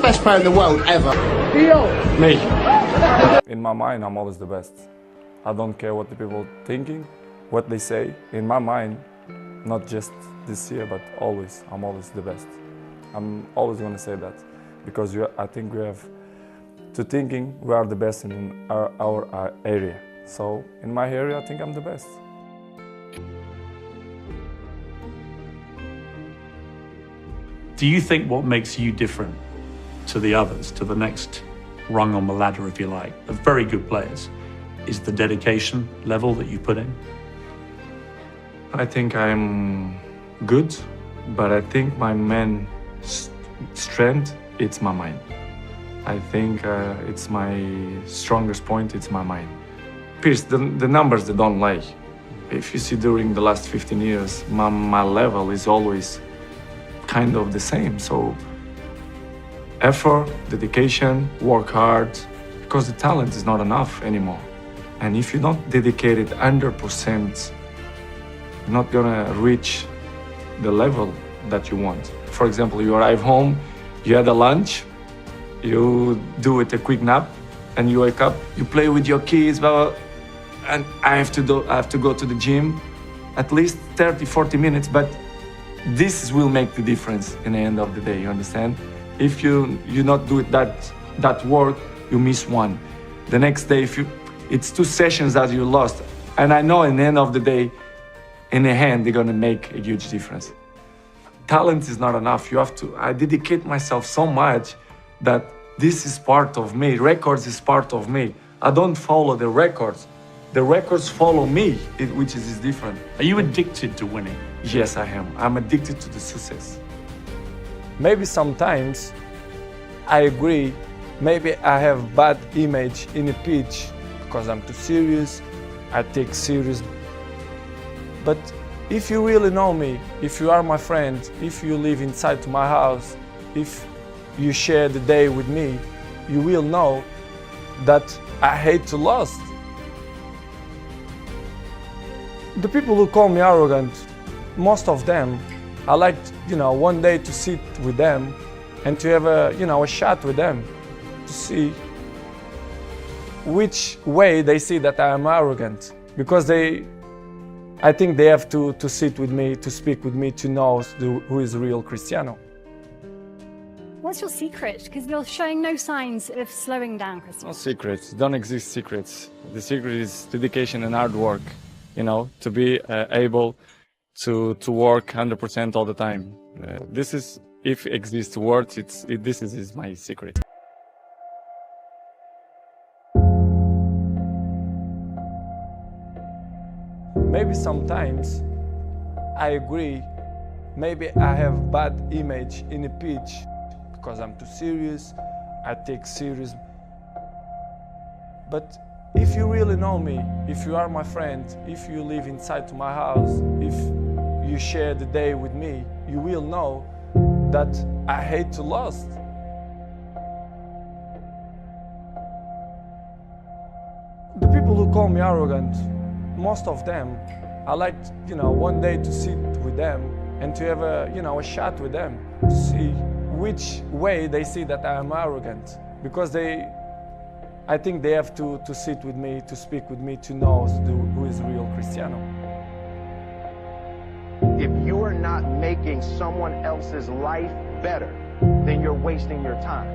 best player in the world ever? Me. In my mind, I'm always the best. I don't care what the people thinking, what they say. In my mind, not just this year, but always, I'm always the best. I'm always going to say that because I think we have to thinking we are the best in our area. So in my area, I think I'm the best. Do you think what makes you different to the others, to the next rung on the ladder, if you like, of very good players, is the dedication level that you put in? I think I'm good, but I think my main strength, it's my mind. I think it's my strongest point, it's my mind. Pierce, the numbers they don't lie. If you see during the last 15 years, my level is always kind of the same. So effort, dedication, work hard, because the talent is not enough anymore. And if you don't dedicate it 100%, you're not gonna reach the level that you want. For example, you arrive home, you had a lunch, you do it a quick nap, and you wake up, you play with your kids, blah, blah, and I have to go to the gym at least 30, 40 minutes, but this will make the difference in the end of the day, you understand? If you not do it that work, you miss one. The next day, it's 2 sessions that you lost. And I know in the end of the day, in the hand, they're gonna make a huge difference. Talent is not enough. I dedicate myself so much that this is part of me. Records is part of me. I don't follow the records. The records follow me, which is different. Are you addicted to winning? Yes, I am. I'm addicted to the success. Maybe sometimes I agree, maybe I have bad image in a pitch because I'm too serious, I take serious. But if you really know me, if you are my friend, if you live inside my house, if you share the day with me, you will know that I hate to lose. The people who call me arrogant, most of them, I like, one day to sit with them and to have a chat with them to see which way they see that I am arrogant. Because I think they have to sit with me, to speak with me, to know who is real Cristiano. What's your secret? Because you're showing no signs of slowing down, Cristiano. No secrets, don't exist secrets. The secret is dedication and hard work, to be able to work 100% all the time. This is, if exists words, this is my secret. Maybe sometimes I agree, maybe I have bad image in a pitch because I'm too serious, I take serious. But if you really know me, if you are my friend, if you live inside my house, if you share the day with me, you will know that I hate to lose. The people who call me arrogant, most of them, I like, one day to sit with them and to have a chat with them to see which way they see that I am arrogant. Because I think they have to sit with me, to speak with me, to know who is real Cristiano. If you are not making someone else's life better, then you're wasting your time.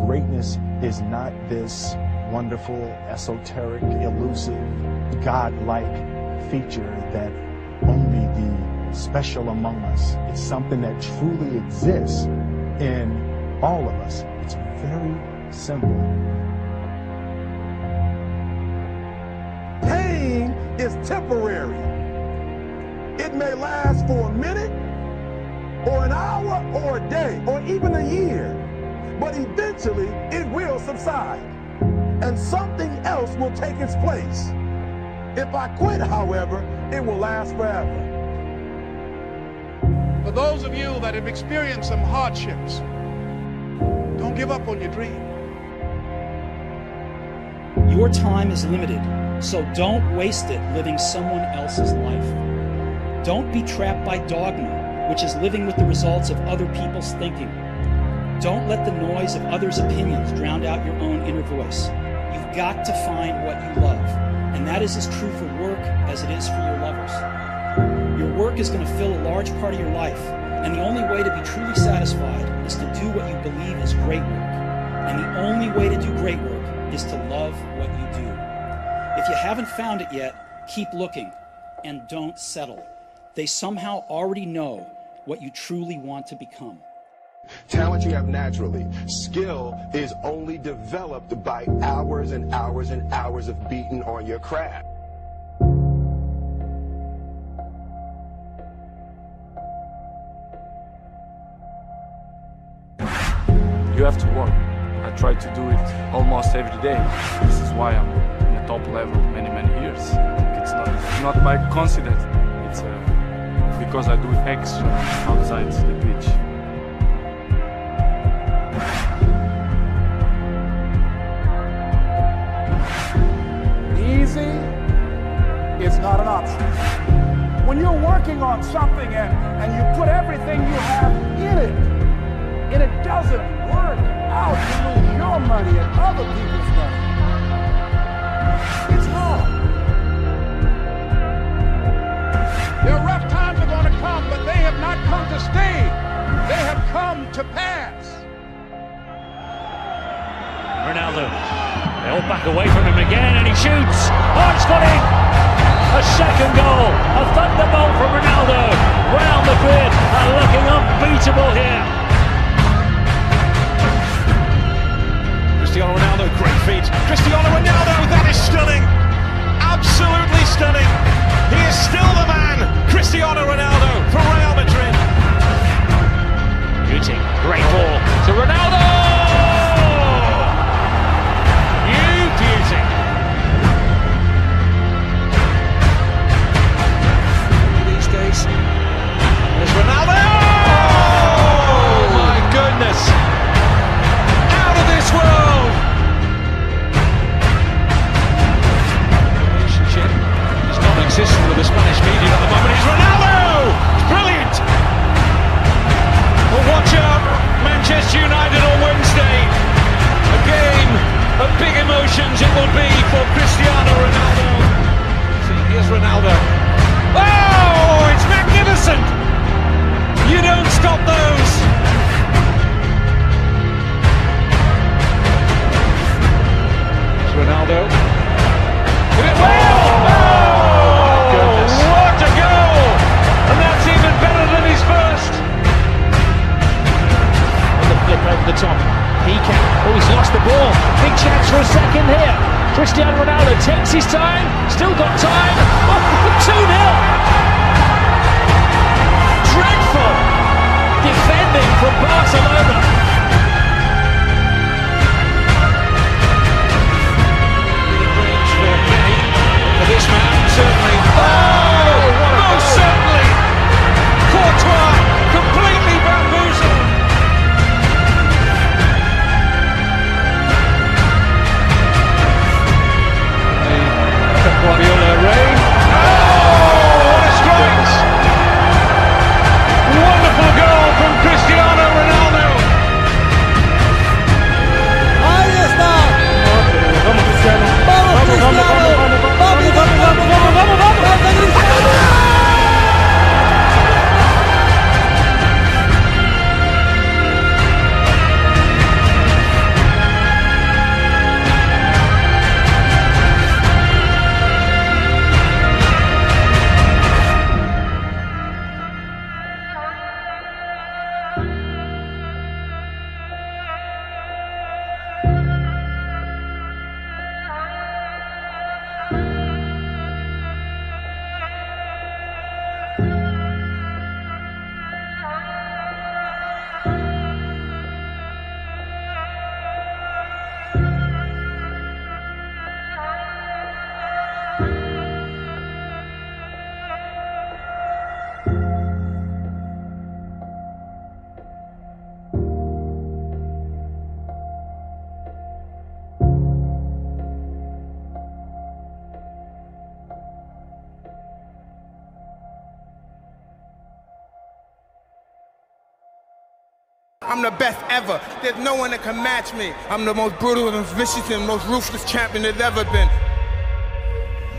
Greatness is not this wonderful, esoteric, elusive, God-like feature that only the special among us. It's something that truly exists in all of us. It's very simple. Pain is temporary. It may last for a minute, or an hour, or a day, or even a year. But eventually, it will subside, and something else will take its place. If I quit, however, it will last forever. For those of you that have experienced some hardships, don't give up on your dream. Your time is limited, so don't waste it living someone else's life. Don't be trapped by dogma, which is living with the results of other people's thinking. Don't let the noise of others' opinions drown out your own inner voice. You've got to find what you love, and that is as true for work as it is for your lovers. Your work is going to fill a large part of your life, and the only way to be truly satisfied is to do what you believe is great work. And the only way to do great work is to love what you do. If you haven't found it yet, keep looking, and don't settle. They somehow already know what you truly want to become. Talent you have naturally. Skill is only developed by hours and hours and hours of beating on your craft. You have to work. I try to do it almost every day. This is why I'm in the top level many years. It's not by coincidence. It's because I do extra outside the pitch. Easy is not an option. When you're working on something and you put everything you have in it, and it doesn't work out, you lose your money and other people's money. It's hard. There are rough times are going to come, but they have not come to stay. They have come to pass. Ronaldo, they all back away from him again, and he shoots. Oh, it's got in! A second goal, a thunderbolt from Ronaldo. Round the grid, and looking unbeatable here. Cristiano Ronaldo, great feet. Cristiano Ronaldo, that is stunning. Absolutely stunning. He is still the man. Cristiano Ronaldo for Real Madrid. Shooting, great ball to Ronaldo. You beauty. These days, there's Ronaldo. Oh my goodness. Out of this world. Relationship is non-existent with the Spanish media at the moment. It's Ronaldo. It's brilliant. Well, watch out, Manchester United on Wednesday. A game of big emotions it will be for Cristiano Ronaldo. See, here's Ronaldo. Oh, it's magnificent. You don't stop those. Here's Ronaldo. Hit it well. Oh, goodness. What a goal. And that's even better than his first. Flip over the top. He can. Oh, he's lost the ball. Big chance for a second here. Cristiano Ronaldo takes his time. Still got time. Oh, 2-0. Dreadful defending from Barcelona. Within range for many. For this man, certainly. Oh, most certainly. Courtois completely bamboozled. Guardiola rain. Oh, what a strike! Wonderful goal from Cristiano Ronaldo. Ahí está. Vamos Cristiano. Vamos Cristiano. Vamos Cristiano. I'm the best ever. There's no one that can match me. I'm the most brutal and vicious and most ruthless champion there's ever been.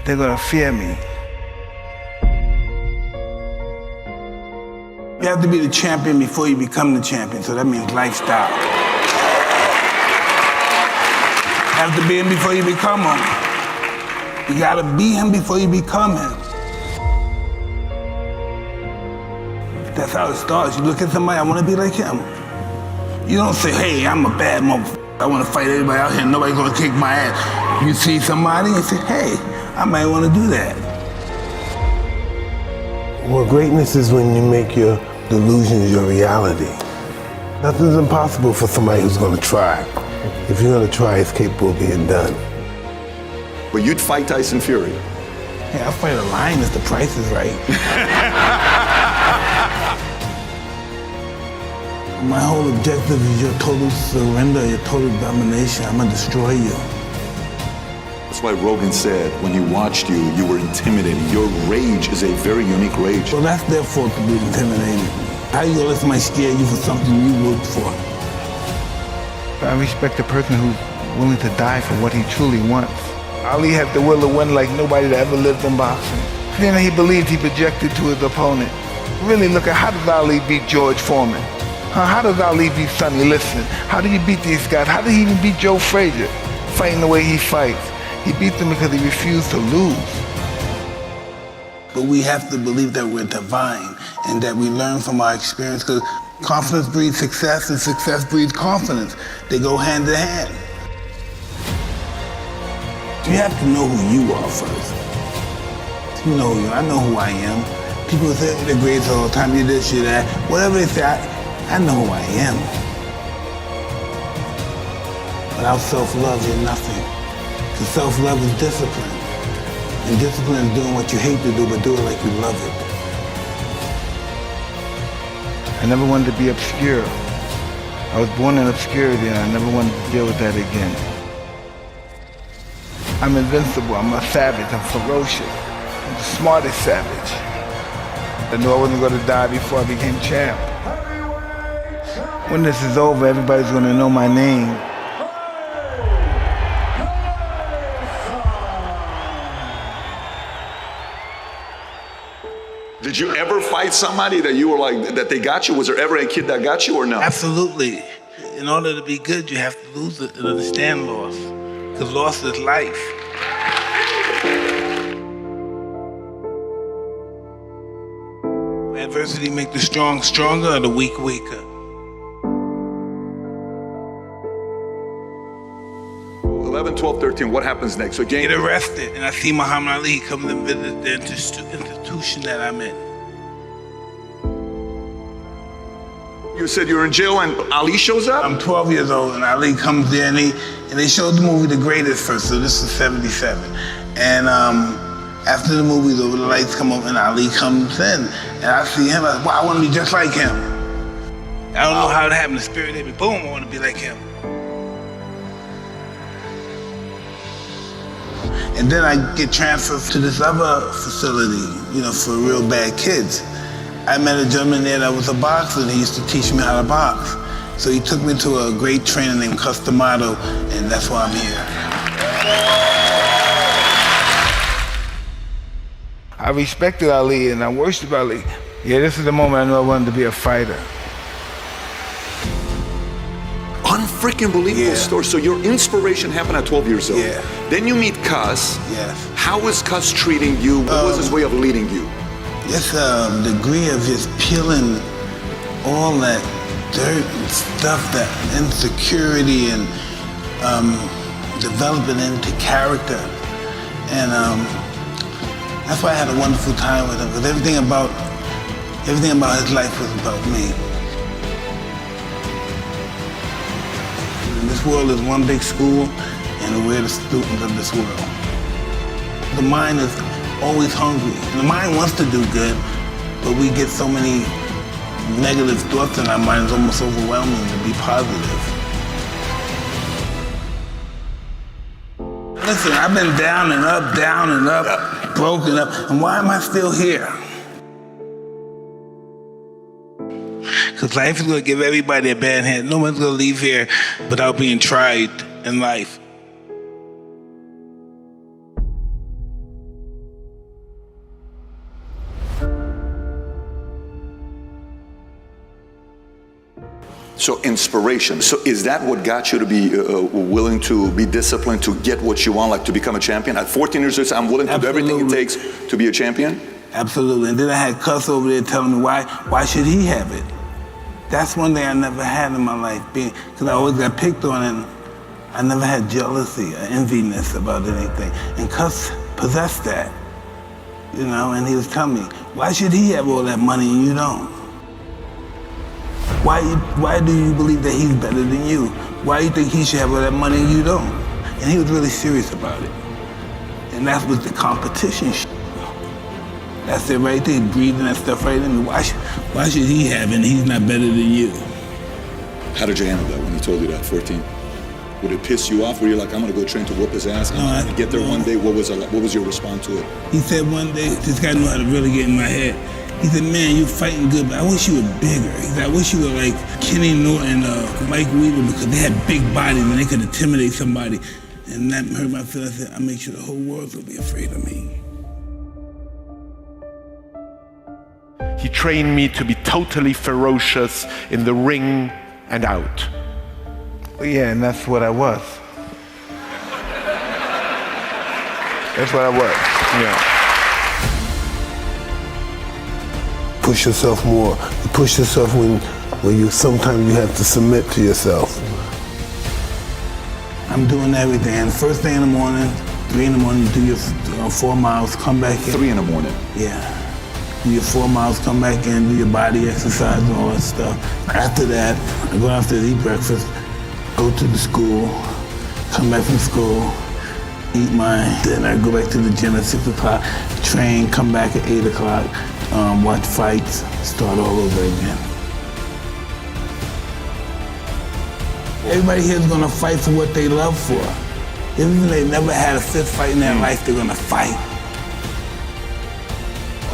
They're gonna fear me. You have to be the champion before you become the champion, so that means lifestyle. You have to be him before you become him. You gotta be him before you become him. That's how it starts. You look at somebody, I wanna be like him. You don't say, hey, I'm a bad motherfucker. I wanna fight everybody out here, nobody's gonna kick my ass. You see somebody and say, hey, I might wanna do that. Well, greatness is when you make your delusions your reality. Nothing's impossible for somebody who's gonna try. If you're gonna try, it's capable of being done. But you'd fight Tyson Fury. Hey, I'll fight a lion if the price is right. My whole objective is your total surrender, your total domination. I'm gonna destroy you. That's why Rogan said when he watched you, you were intimidating. Your rage is a very unique rage. Well, that's their fault to be intimidated. How you gonna let somebody scare you for something you worked for? I respect a person who's willing to die for what he truly wants. Ali had the will to win like nobody that ever lived in boxing. Then he believed he projected to his opponent. Really look at how does Ali beat George Foreman? How does Ali beat Sonny Liston? How do you beat these guys? How did he even beat Joe Frazier? Fighting the way he fights. He beat them because he refused to lose. But we have to believe that we're divine and that we learn from our experience, because confidence breeds success and success breeds confidence. They go hand in hand. You have to know who you are first. You know who you are. I know who I am. People say they're great all the time, you this, you that. Whatever they say, I know who I am. Without self-love, you're nothing. Because self-love is discipline. And discipline is doing what you hate to do, but do it like you love it. I never wanted to be obscure. I was born in obscurity and I never wanted to deal with that again. I'm invincible, I'm a savage, I'm ferocious. I'm the smartest savage. I knew I wasn't going to die before I became champ. When this is over, everybody's going to know my name. Did you ever fight somebody that you were like, that they got you? Was there ever a kid that got you or no? Absolutely. In order to be good, you have to lose it and understand loss. Because loss is life. Adversity make the strong stronger or the weak weaker. 11, 12, 13, what happens next? So Get arrested, and I see Muhammad Ali. He comes and visits the institution that I'm in. You said you're in jail and Ali shows up? I'm 12 years old and Ali comes there and they showed the movie The Greatest first, so this is 77. And after the movie's over, the lights come up and Ali comes in. And I see him, I wow, I want to be just like him. I don't know how it happened, the spirit hit me, boom, I want to be like him. And then I get transferred to this other facility, you know, for real bad kids. I met a gentleman there that was a boxer and he used to teach me how to box. So he took me to a great trainer named Customato, and that's why I'm here. I respected Ali and I worshiped Ali. Yeah, this is the moment I knew I wanted to be a fighter. Unfreaking believable story. So your inspiration happened at 12 years old. Yeah. Then you meet Cus. Yes. How was Cus treating you? What was his way of leading you? Just a degree of just peeling all that dirt and stuff, that insecurity, and developing into character. And that's why I had a wonderful time with him, because everything about his life was about me. And this world is one big school, and we're the students of this world. The mind is always hungry. And the mind wants to do good, but we get so many negative thoughts in our mind, it's almost overwhelming to be positive. Listen, I've been down and up, broken up, and why am I still here? Because life is going to give everybody a bad hand. No one's going to leave here without being tried in life. So inspiration. So is that what got you to be willing to be disciplined to get what you want, like to become a champion? At 14 years old, I'm willing to do everything it takes to be a champion? Absolutely. And then I had Cuss over there telling me why should he have it? That's one thing I never had in my life, because I always got picked on and I never had jealousy or enviness about anything. And Cuss possessed that, you know, and he was telling me, why should he have all that money and you don't? Why do you believe that he's better than you? Why do you think he should have all that money and you don't? And he was really serious about it. And that was the competition shit. That's it right there, breathing that stuff right in me. Why should he have it and he's not better than you? How did you handle that when he told you that, 14? Would it piss you off? Were you like, I'm gonna go train to whoop his ass and get there one day? What was your response to it? He said one day, this guy knew how to really get in my head. He said, man, you're fighting good, but I wish you were bigger. He said, I wish you were like Kenny Norton, Mike Weaver, because they had big bodies and they could intimidate somebody. And that hurt my feelings. I said, I make sure the whole world will be afraid of me. He trained me to be totally ferocious in the ring and out. Yeah, and that's what I was. That's what I was, yeah. Push yourself more. You push yourself when you sometimes you have to submit to yourself. I'm doing everything. And first thing in the morning, 3 in the morning, you do your 4 miles, come back in. 3 in the morning? Yeah. Do your 4 miles, come back in, do your body exercise and all that stuff. After that, I go downstairs, eat breakfast, go to the school, come back from school, eat my dinner, go back to the gym at 6 o'clock, train, come back at 8 o'clock, watch fights, start all over again. Everybody here is gonna fight for what they love for. Even if they never had a fist fight in their life, they're gonna fight.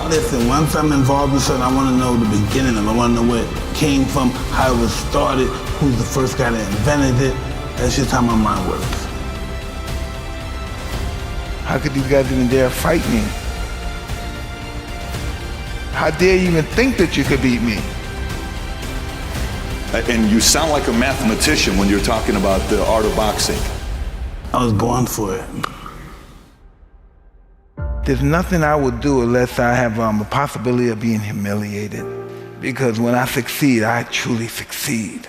Listen, once I'm involved in something, I wanna know the beginning of it. I wanna know where it came from, how it was started, who's the first guy that invented it. That's just how my mind works. How could these guys even dare fight me? How dare you even think that you could beat me? And you sound like a mathematician when you're talking about the art of boxing. I was born for it. There's nothing I would do unless I have a possibility of being humiliated. Because when I succeed, I truly succeed.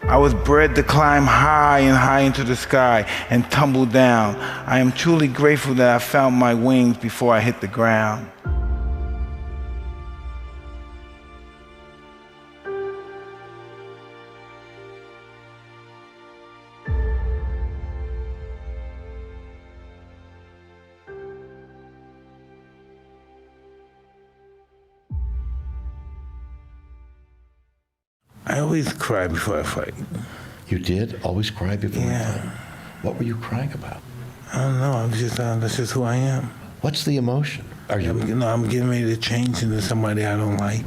I was bred to climb high and high into the sky and tumble down. I am truly grateful that I found my wings before I hit the ground. I always cry before I fight. You did? Always cry before you fight? What were you crying about? I don't know. That's just who I am. What's the emotion? Are you? I'm getting ready to change into somebody I don't like.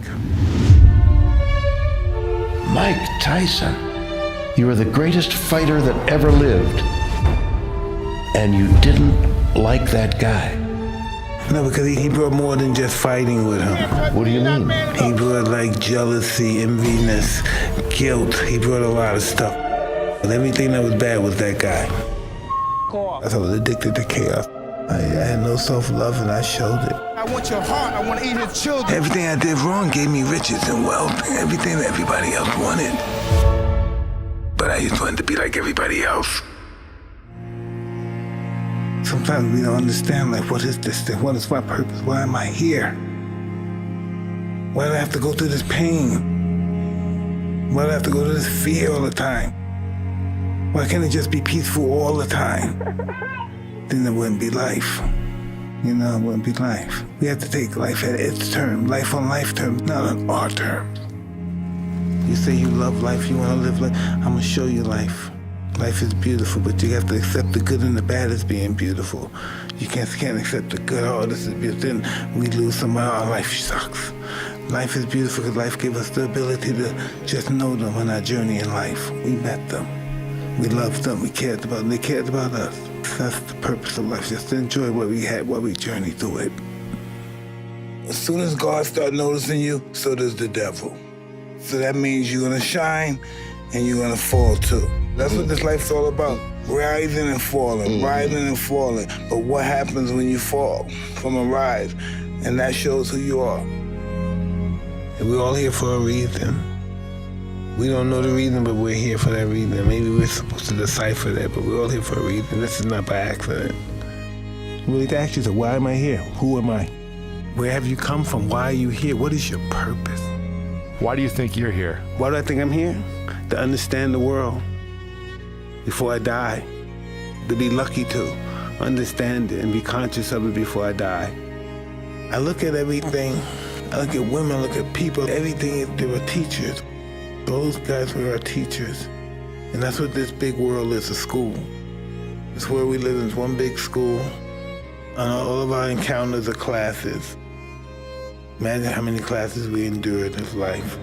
Mike Tyson, you are the greatest fighter that ever lived. And you didn't like that guy. No, because he brought more than just fighting with him. What do you mean? He brought like jealousy, enviness, guilt. He brought a lot of stuff. But everything that was bad was that guy. I was addicted to chaos. I had no self-love and I showed it. I want your heart. I want to eat his children. Everything I did wrong gave me riches and wealth. Everything that everybody else wanted. But I just wanted to be like everybody else. Sometimes we don't understand, like, what is this thing? What is my purpose? Why am I here? Why do I have to go through this pain? Why do I have to go through this fear all the time? Why can't it just be peaceful all the time? Then it wouldn't be life. You know, it wouldn't be life. We have to take life at its term, life on life terms, not on our terms. You say you love life, you want to live life, I'm going to show you life. Life is beautiful, but you have to accept the good and the bad as being beautiful. You can't accept the good, oh, this is beautiful. Then we lose somebody, our life sucks. Life is beautiful because life gave us the ability to just know them on our journey in life. We met them. We loved them. We cared about them. They cared about us. That's the purpose of life, just to enjoy what we had while we journeyed through it. As soon as God starts noticing you, so does the devil. So that means you're going to shine and you're going to fall too. That's what this life's all about. Rising and falling, rising and falling. But what happens when you fall from a rise? And that shows who you are. And we're all here for a reason. We don't know the reason, but we're here for that reason. Maybe we're supposed to decipher that, but we're all here for a reason. This is not by accident. Really to ask yourself, why am I here? Who am I? Where have you come from? Why are you here? What is your purpose? Why do you think you're here? Why do I think I'm here? To understand the world before I die. To be lucky to understand it and be conscious of it before I die. I look at everything. I look at women, I look at people. Everything, they were teachers. Those guys were our teachers. And that's what this big world is, a school. It's where we live in one big school. And all of our encounters are classes. Imagine how many classes we endured in this life.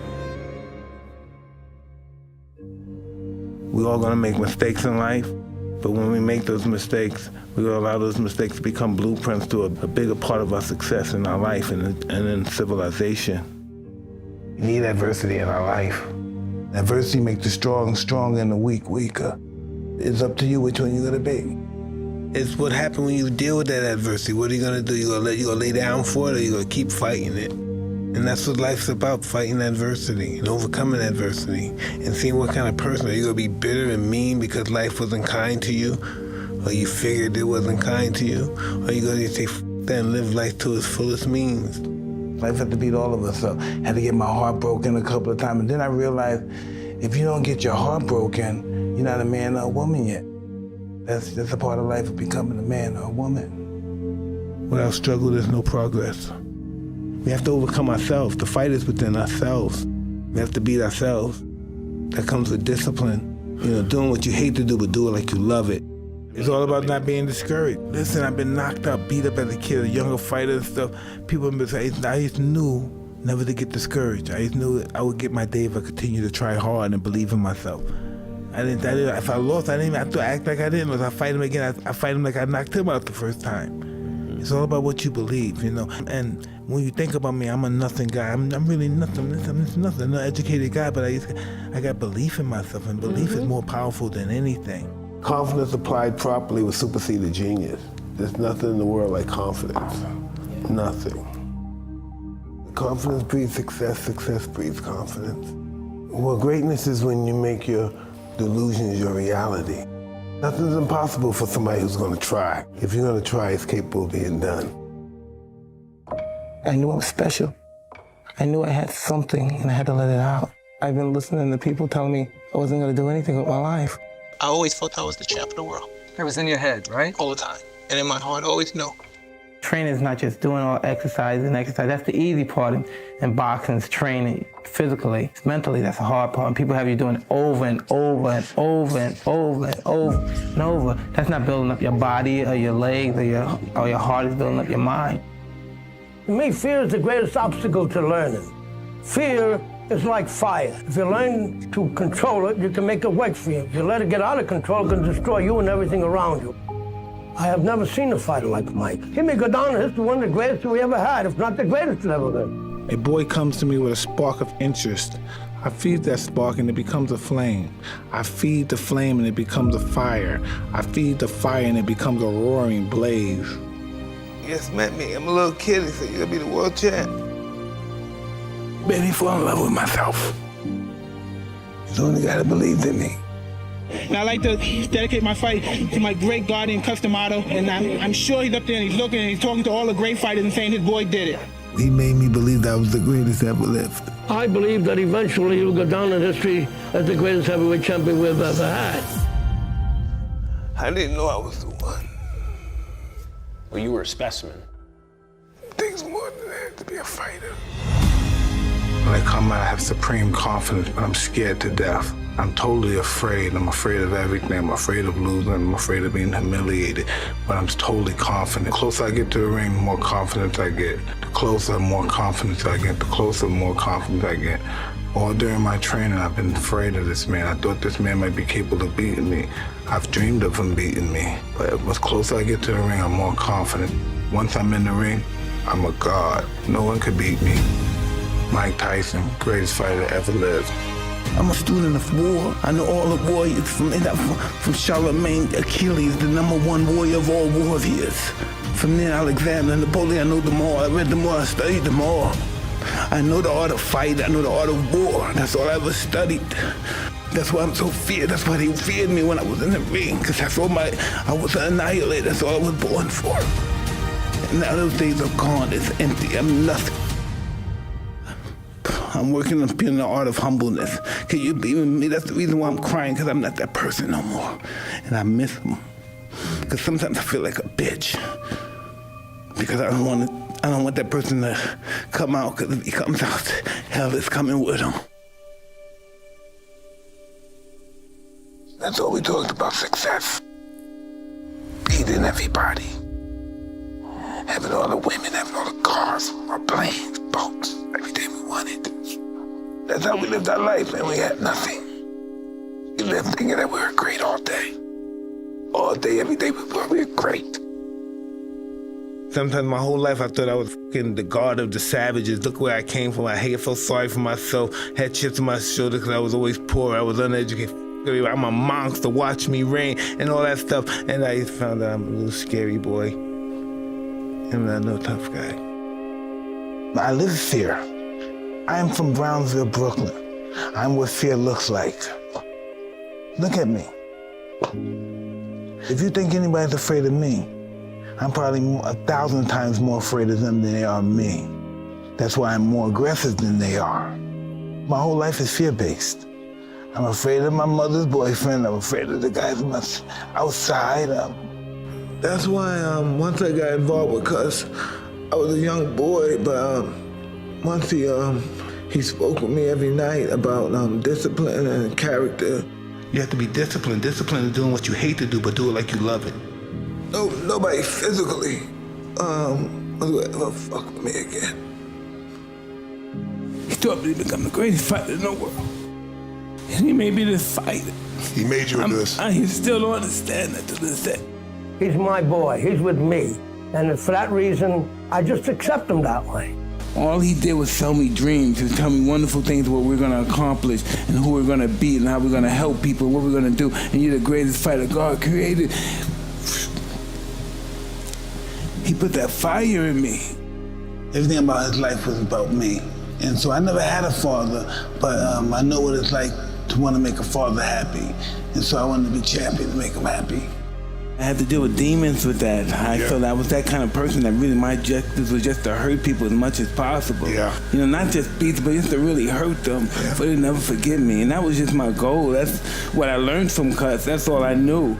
We're all gonna make mistakes in life, but when we make those mistakes, we will allow those mistakes to become blueprints to a bigger part of our success in our life and in civilization. We need adversity in our life. Adversity makes the strong stronger and the weak weaker. It's up to you which one you're gonna be. It's what happens when you deal with that adversity. What are you gonna do? You gonna lay down for it, or you gonna keep fighting it? And that's what life's about, fighting adversity and overcoming adversity and seeing what kind of person. Are you gonna be bitter and mean because life wasn't kind to you? Or you figured it wasn't kind to you? Or are you gonna say, f that and live life to its fullest means? Life had to beat all of us up. Had to get my heart broken a couple of times. And then I realized, if you don't get your heart broken, you're not a man or a woman yet. That's a part of life of becoming a man or a woman. Without struggle, there's no progress. We have to overcome ourselves. The fight is within ourselves. We have to beat ourselves. That comes with discipline. You know, doing what you hate to do, but do it like you love it. It's all about not being discouraged. Listen, I've been knocked up, beat up as a kid, a younger fighter and stuff. People have been saying, I just knew never to get discouraged. I just knew I would get my day if I continued to try hard and believe in myself. If I lost, I didn't have to act like I didn't lose. I fight him again. I fight him like I knocked him out the first time. It's all about what you believe, you know. And when you think about me, I'm a nothing guy. I'm really nothing. I'm just nothing. I'm an educated guy, but I got belief in myself, and belief is more powerful than anything. Confidence applied properly will supersede a genius. There's nothing in the world like confidence. Nothing. Confidence breeds success. Success breeds confidence. Well, greatness is when you make your delusions your reality. Nothing's impossible for somebody who's gonna try. If you're gonna try, it's capable of being done. I knew I was special. I knew I had something and I had to let it out. I've been listening to people telling me I wasn't gonna do anything with my life. I always felt I was the champ of the world. It was in your head, right? All the time. And in my heart, I always know. Training is not just doing all exercise and exercise. That's the easy part in boxing, is training physically. Mentally, that's the hard part. And people have you doing it over and over and over and over and over and over. That's not building up your body or your legs or your heart. Is building up your mind. To me, fear is the greatest obstacle to learning. Fear is like fire. If you learn to control it, you can make it work for you. If you let it get out of control, it can destroy you and everything around you. I have never seen a fighter like Mike. He may go down in history, one of the greatest we ever had, if not the greatest ever been. A boy comes to me with a spark of interest. I feed that spark and it becomes a flame. I feed the flame and it becomes a fire. I feed the fire and it becomes a roaring blaze. You just met me. I'm a little kid. He said, you're gonna be the world champ. Made me fall in love with myself. He's the only guy that believed in me. And I'd like to dedicate my fight to my great guardian, Customato, and I'm sure he's up there and he's looking and he's talking to all the great fighters and saying his boy did it. He made me believe that I was the greatest ever lived. I believe that eventually he will go down in history as the greatest heavyweight champion we've ever had. I didn't know I was the one. Well, you were a specimen. It takes more than that to be a fighter. When I come out, I have supreme confidence, but I'm scared to death. I'm totally afraid. I'm afraid of everything. I'm afraid of losing. I'm afraid of being humiliated. But I'm totally confident. The closer I get to the ring, the more confidence I get. The closer, more confidence I get. The closer, more confidence I get. All during my training, I've been afraid of this man. I thought this man might be capable of beating me. I've dreamed of him beating me. But as closer I get to the ring, I'm more confident. Once I'm in the ring, I'm a god. No one could beat me. Mike Tyson, greatest fighter that ever lived. I'm a student of war. I know all the warriors from Charlemagne, Achilles, the #1 warrior of all warriors. From there, Alexander, Napoleon, I know them all. I read them all, I studied them all. I know the art of fight, I know the art of war. That's all I ever studied. That's why I'm so feared. That's why they feared me when I was in the ring, because I was an annihilator. That's all I was born for. And now those days are gone. It's empty. I'm nothing. I'm working on being the art of humbleness. Can you believe in me? That's the reason why I'm crying, because I'm not that person no more. And I miss him. Because sometimes I feel like a bitch. Because I don't want that person to come out, because if he comes out, hell is coming with him. That's all we talked about, success. Beating everybody. Having all the women, having all the cars, our planes, boats, everything we wanted. That's how we lived our life, and we had nothing. We lived thinking that we were great all day. All day, every day, we were great. Sometimes my whole life I thought I was the god of the savages. Look where I came from. I felt sorry for myself. Had chips on my shoulder because I was always poor. I was uneducated. I'm a monster. Watch me reign and all that stuff. And I found out I'm a little scary boy. I'm not no tough guy. I live in fear. I am from Brownsville, Brooklyn. I'm what fear looks like. Look at me. If you think anybody's afraid of me, I'm probably 1,000 times more afraid of them than they are of me. That's why I'm more aggressive than they are. My whole life is fear-based. I'm afraid of my mother's boyfriend. I'm afraid of the guys outside. That's why once I got involved with Cus, I was a young boy, but once he spoke with me every night about discipline and character. You have to be disciplined. Discipline is doing what you hate to do, but do it like you love it. No, nobody physically will ever fuck with me again. He taught me to become the greatest fighter in the world. And he made me this fighter. He made you into this. I still don't understand that to this day. He's my boy. He's with me. And for that reason, I just accept him that way. All he did was sell me dreams. He was telling me wonderful things of what we're going to accomplish and who we're going to be and how we're going to help people, what we're going to do. And you're the greatest fighter God created. He put that fire in me. Everything about his life was about me. And so I never had a father, but I know what it's like to want to make a father happy. And so I wanted to be champion to make him happy. I had to deal with demons with that. I felt I was that kind of person that really my objective was just to hurt people as much as possible. Yeah. You know, not just beat them, but just to really hurt them, but they never forgive me. And that was just my goal. That's what I learned from Cus. That's all I knew.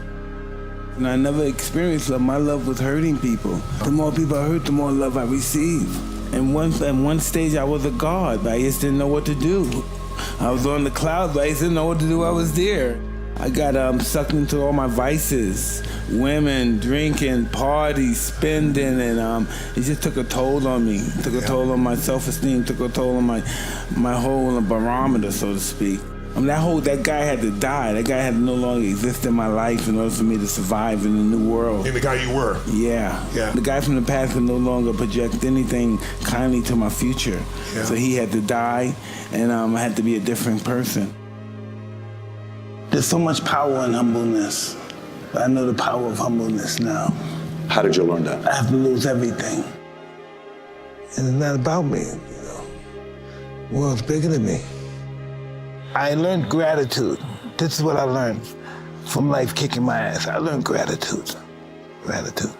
And I never experienced love. My love was hurting people. The more people I hurt, the more love I received. And at one stage, I was a god, but I just didn't know what to do. I was on the clouds, but I just didn't know what to do. I was there. I got sucked into all my vices. Women, drinking, parties, spending, and it just took a toll on me. It took a toll on my self-esteem, took a toll on my whole barometer, so to speak. That guy had to die. That guy had to no longer exist in my life in order for me to survive in the new world. And the guy you were? Yeah. The guy from the past could no longer project anything kindly to my future. Yeah. So he had to die, and I had to be a different person. There's so much power in humbleness. I know the power of humbleness now. How did you learn that? I have to lose everything. And it's not about me, you know. The world's bigger than me. I learned gratitude. This is what I learned from life kicking my ass. I learned gratitude. Gratitude.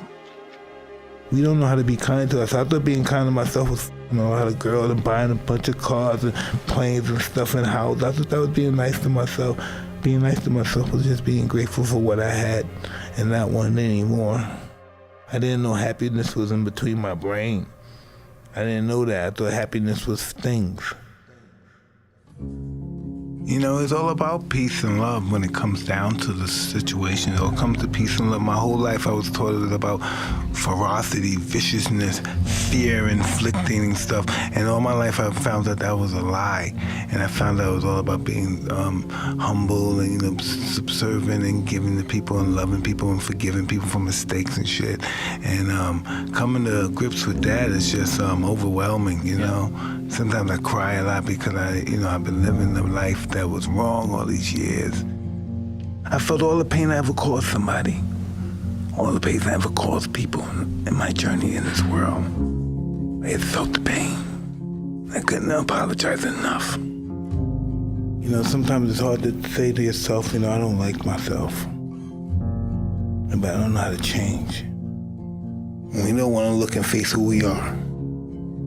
We don't know how to be kind to us. I thought being kind to myself was, you know, I had a girl and buying a bunch of cars and planes and stuff in houses. I thought that was being nice to myself. Being nice to myself was just being grateful for what I had and not wanting anymore. I didn't know happiness was in between my brain. I didn't know that. I thought happiness was things. You know, it's all about peace and love when it comes down to the situation. It all comes to peace and love. My whole life I was taught it was about ferocity, viciousness, fear, inflicting and stuff. And all my life I found that that was a lie. And I found out it was all about being humble and, you know, subservient and giving to people and loving people and forgiving people for mistakes and shit. And coming to grips with that is just overwhelming, you know. Sometimes I cry a lot because I've been living a life that was wrong all these years. I felt all the pain I ever caused somebody, all the pain I ever caused people in my journey in this world. I had felt the pain. I couldn't apologize enough. You know, sometimes it's hard to say to yourself, you know, I don't like myself, but I don't know how to change. And we don't want to look and face who we are.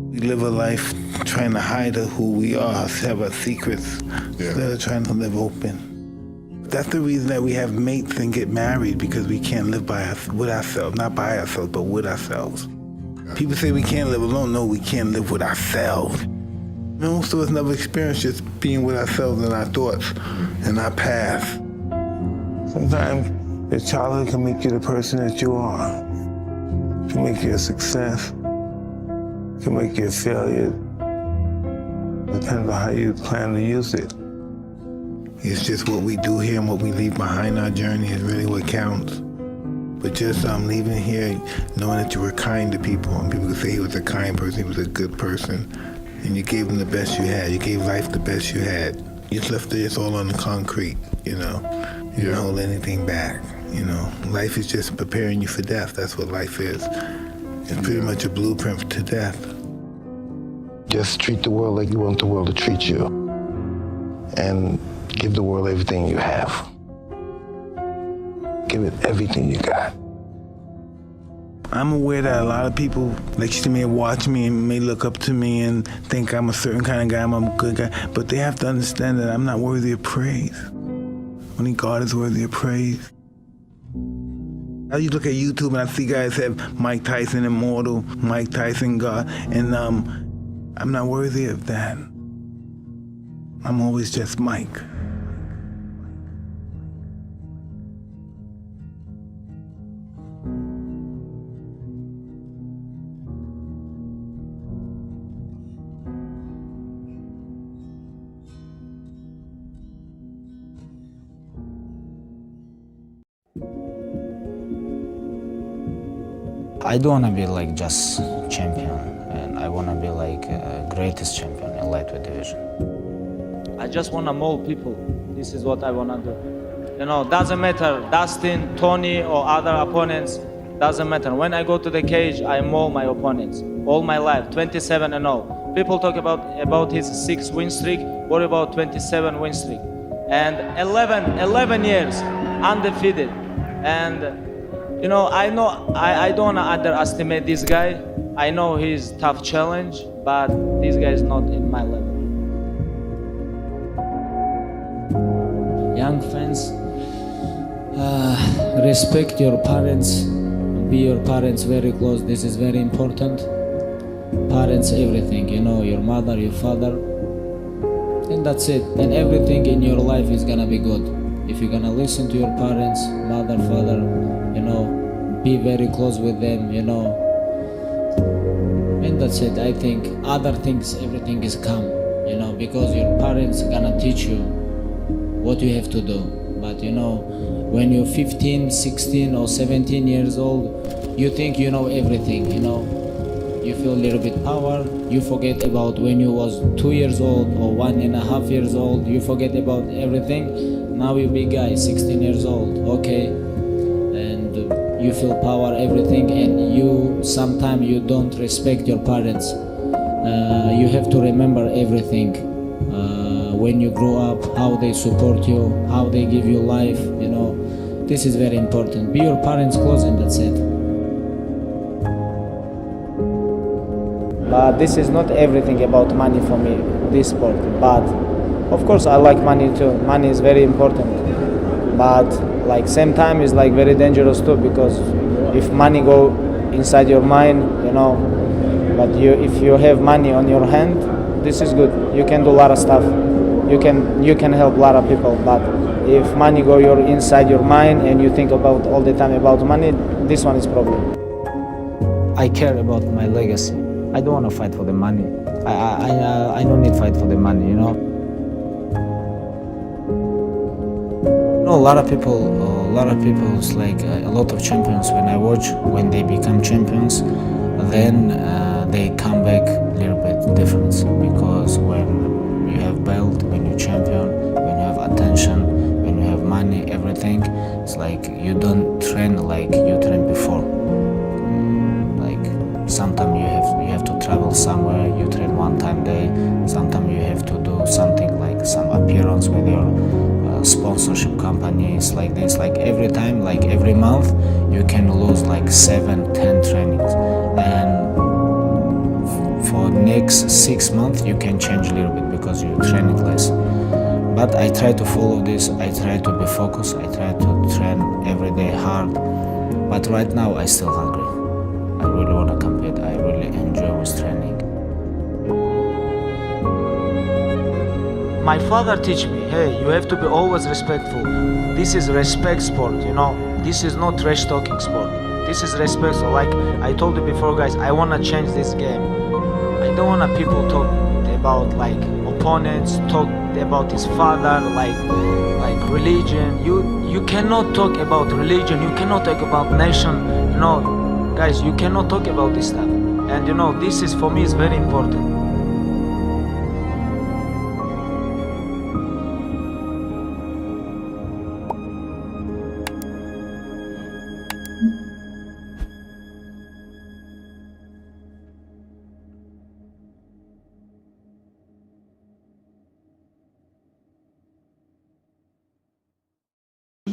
We live a life trying to hide who we are, have our secrets, instead of trying to live open. That's the reason that we have mates and get married, because we can't live with ourselves, not by ourselves, but with ourselves. People say we can't live alone. No, we can't live with ourselves. Most of us never experienced just being with ourselves and our thoughts and our past. Sometimes your childhood can make you the person that you are. It can make you a success. It can make you a failure. Depends on how you plan to use it. It's just what we do here and what we leave behind our journey is really what counts. But just leaving here, knowing that you were kind to people, and people could say he was a kind person, he was a good person, and you gave him the best you had. You gave life the best you had. You just left it all on the concrete, you know. You didn't hold anything back, you know. Life is just preparing you for death. That's what life is. It's pretty much a blueprint to death. Just treat the world like you want the world to treat you. And give the world everything you have. Give it everything you got. I'm aware that a lot of people next to me watch me and may look up to me and think I'm a certain kind of guy, I'm a good guy, but they have to understand that I'm not worthy of praise. Only God is worthy of praise. I used to look at YouTube and I see guys have Mike Tyson Immortal, Mike Tyson God, and I'm not worthy of that. I'm always just Mike. I don't want to be like just champion, and I want to be like greatest champion in lightweight division. I just want to mold people. This is what I want to do. You know, doesn't matter Dustin, Tony, or other opponents. Doesn't matter. When I go to the cage, I mold my opponents. All my life, 27-0. People talk about his 6 win streak. What about 27 win streak? And 11 years undefeated. And you know, I don't want to underestimate this guy. I know he's tough challenge, but this guy is not in my level. Young fans, respect your parents. Be your parents very close. This is very important. Parents, everything. You know, your mother, your father, and that's it. And everything in your life is gonna be good. If you're gonna listen to your parents, mother, father, you know, be very close with them, you know. And that's it. I think other things, everything is calm, you know, because your parents are gonna teach you what you have to do. But you know, when you're 15, 16 or 17 years old, you think you know everything, you know. You feel a little bit power, you forget about when you was 2 years old or 1.5 years old, you forget about everything. Now you big guy, 16 years old, okay, and you feel power, everything, and you sometimes you don't respect your parents. You have to remember everything. When you grow up, how they support you, how they give you life, you know. This is very important. Be your parents close, and that's it. But this is not everything about money for me, this sport. But of course I like money too. Money is very important. But like same time is like very dangerous too, because if money go inside your mind, you know, but if you have money on your hand, this is good. You can do a lot of stuff. you can help a lot of people. But if money go inside your mind and you think about all the time about money, this one is problem. I care about my legacy. I don't want to fight for the money. I don't need to fight for the money, you know. A lot of people, it's like a lot of champions. When I watch, when they become champions, then they come back a little bit different. Because when you have belt, when you're champion, when you have attention, when you have money, everything, it's like you don't train like you trained before. Like sometimes you have to travel somewhere. You train one time a day. Sometimes you have to do something like some appearance with your sponsorship companies like this. Like every time, like every month, you can lose like 7-10 trainings, and for next 6 months you can change a little bit because you're training less. But I try to follow this. I try to be focused. I try to train every day hard. But right now I still hungry. I really want to compete. I really enjoy with training. My father teach me, hey, you have to be always respectful. This is respect sport, you know. This is not trash talking sport. This is respect. So like I told you before, guys, I want to change this game. I don't want people talk about like opponents, talk about his father, like religion. You cannot talk about religion. You cannot talk about nation. You know, guys, you cannot talk about this stuff. And you know, this is for me is very important.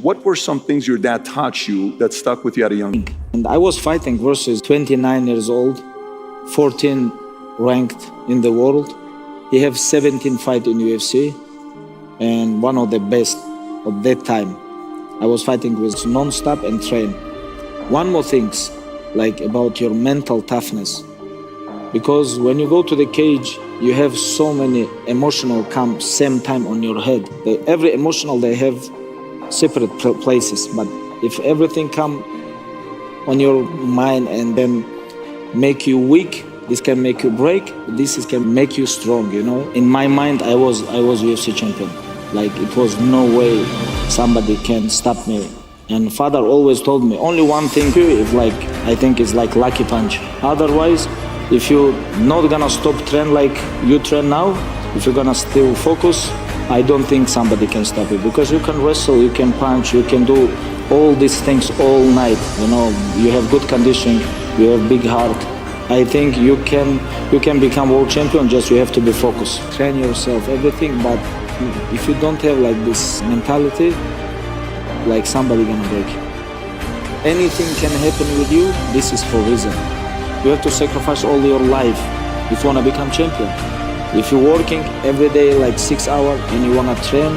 What were some things your dad taught you that stuck with you at a young age? And I was fighting versus 29 years old, 14 ranked in the world. He have 17 fights in UFC and one of the best of that time. I was fighting with non-stop and train. One more things, like about your mental toughness. Because when you go to the cage, you have so many emotional come same time on your head. Every emotional they have separate places, but if everything come on your mind and then make you weak, this can make you break, this can make you strong, you know. In my mind, I was UFC champion. Like it was no way somebody can stop me. And father always told me only one thing, if like I think it's like lucky punch. Otherwise, if you're not gonna stop train like you train now, if you're gonna still focus, I don't think somebody can stop you, because you can wrestle, you can punch, you can do all these things all night. You know, you have good conditioning, you have big heart. I think you can become world champion. Just you have to be focused, train yourself, everything. But if you don't have like this mentality, like somebody gonna break you. Anything can happen with you. This is for reason. You have to sacrifice all your life if you wanna become champion. If you're working every day like 6 hours and you wanna train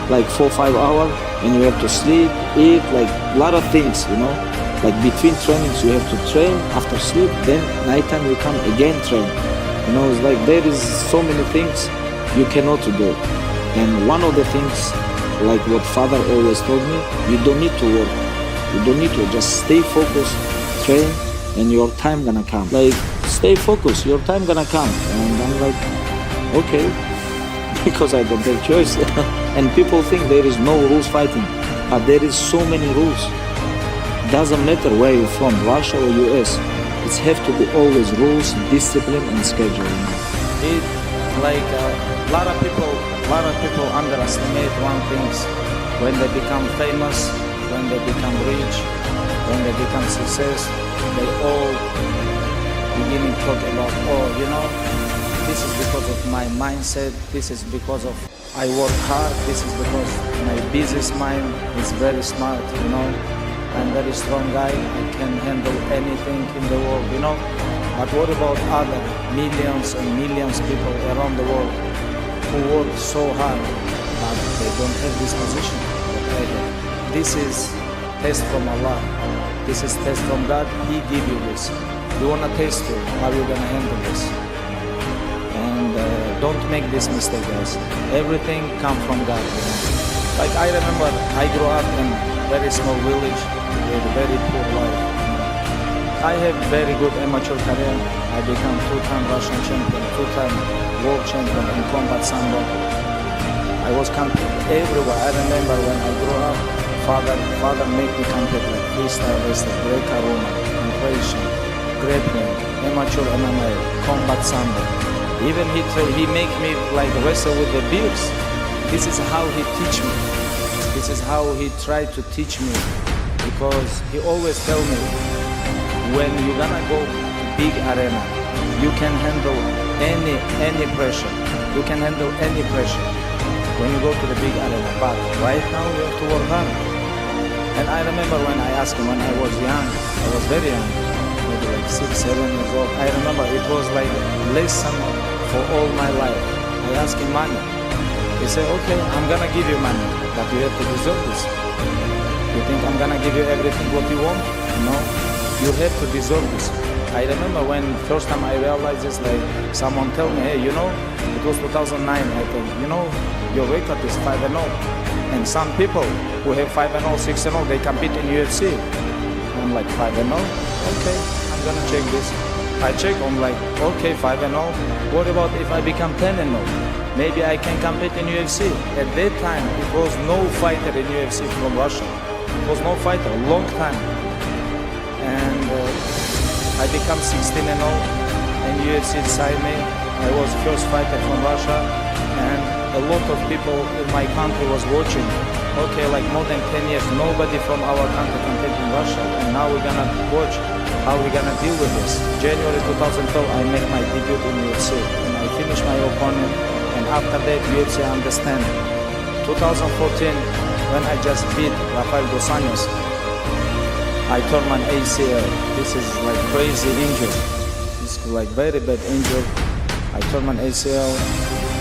like 4-5 hours and you have to sleep, eat, like a lot of things, you know. Like between trainings you have to train, after sleep, then nighttime you come again train. You know, it's like there is so many things you cannot do. And one of the things, like what father always told me, you don't need to work. You don't need to, just stay focused, train, and your time gonna come. Like, stay focused, your time gonna come. And I'm like, okay, because I don't have choice. And people think there is no rules fighting, but there is so many rules. Doesn't matter where you're from, Russia or US. It have to be always rules, discipline, and scheduling. Like a lot of people underestimate one thing. When they become famous, when they become rich, when they become success, they all beginning to talk about, oh, you know, this is because of my mindset, this is because of I work hard, this is because my business mind is very smart, you know. I'm a very strong guy, I can handle anything in the world, you know. But what about other millions and millions of people around the world who work so hard, but they don't have this position that I have? This is test from Allah. This is test from God. He give you this. You wanna test it, how you gonna handle this? And and don't make this mistake, guys. Everything comes from God. Like I remember, I grew up in a very small village with a very poor life. I have very good amateur career. I become two-time Russian champion, two-time world champion in combat sambo. I was competing everywhere. I remember when I grew up, father made me compete like freestyle wrestling, Greco-Roman, compilation, grappling, amateur MMA, combat sambo. Even he make me like wrestle with the bears. This is how he teach me. This is how he tried to teach me, because he always tell me, when you're gonna go to big arena, you can handle any pressure. You can handle any pressure when you go to the big arena. But right now you have to work hard. And I remember when I asked him when I was young, I was very young, maybe like 6, 7 years old. I remember it was like lesson for all my life. I asked him money. He said, okay, I'm gonna give you money, but you have to deserve this. You think I'm gonna give you everything what you want? No, you have to deserve this. I remember when first time I realized this, like someone tell me, hey, you know, it was 2009, I think, you know, your record is 5-0. And some people who have 5-0, 6-0, they compete in UFC. I'm like 5-0, okay, I'm gonna check this. I check, I'm like, okay, 5-0. What about if I become 10-0? Maybe I can compete in UFC. At that time, it was no fighter in UFC from Russia. It was no fighter, a long time. And I become 16-0, and UFC decided me. I was first fighter from Russia, and a lot of people in my country was watching. Okay, like more than 10 years, nobody from our country competed in Russia, and now we're gonna watch how we're gonna deal with this. January 2012, I made my debut in UFC, and I finished my opponent. And after that, UFC understand. 2014, when I just beat Rafael Dos Anjos, I tore my ACL. This is like crazy injury. It's like very bad injury. I tore my ACL.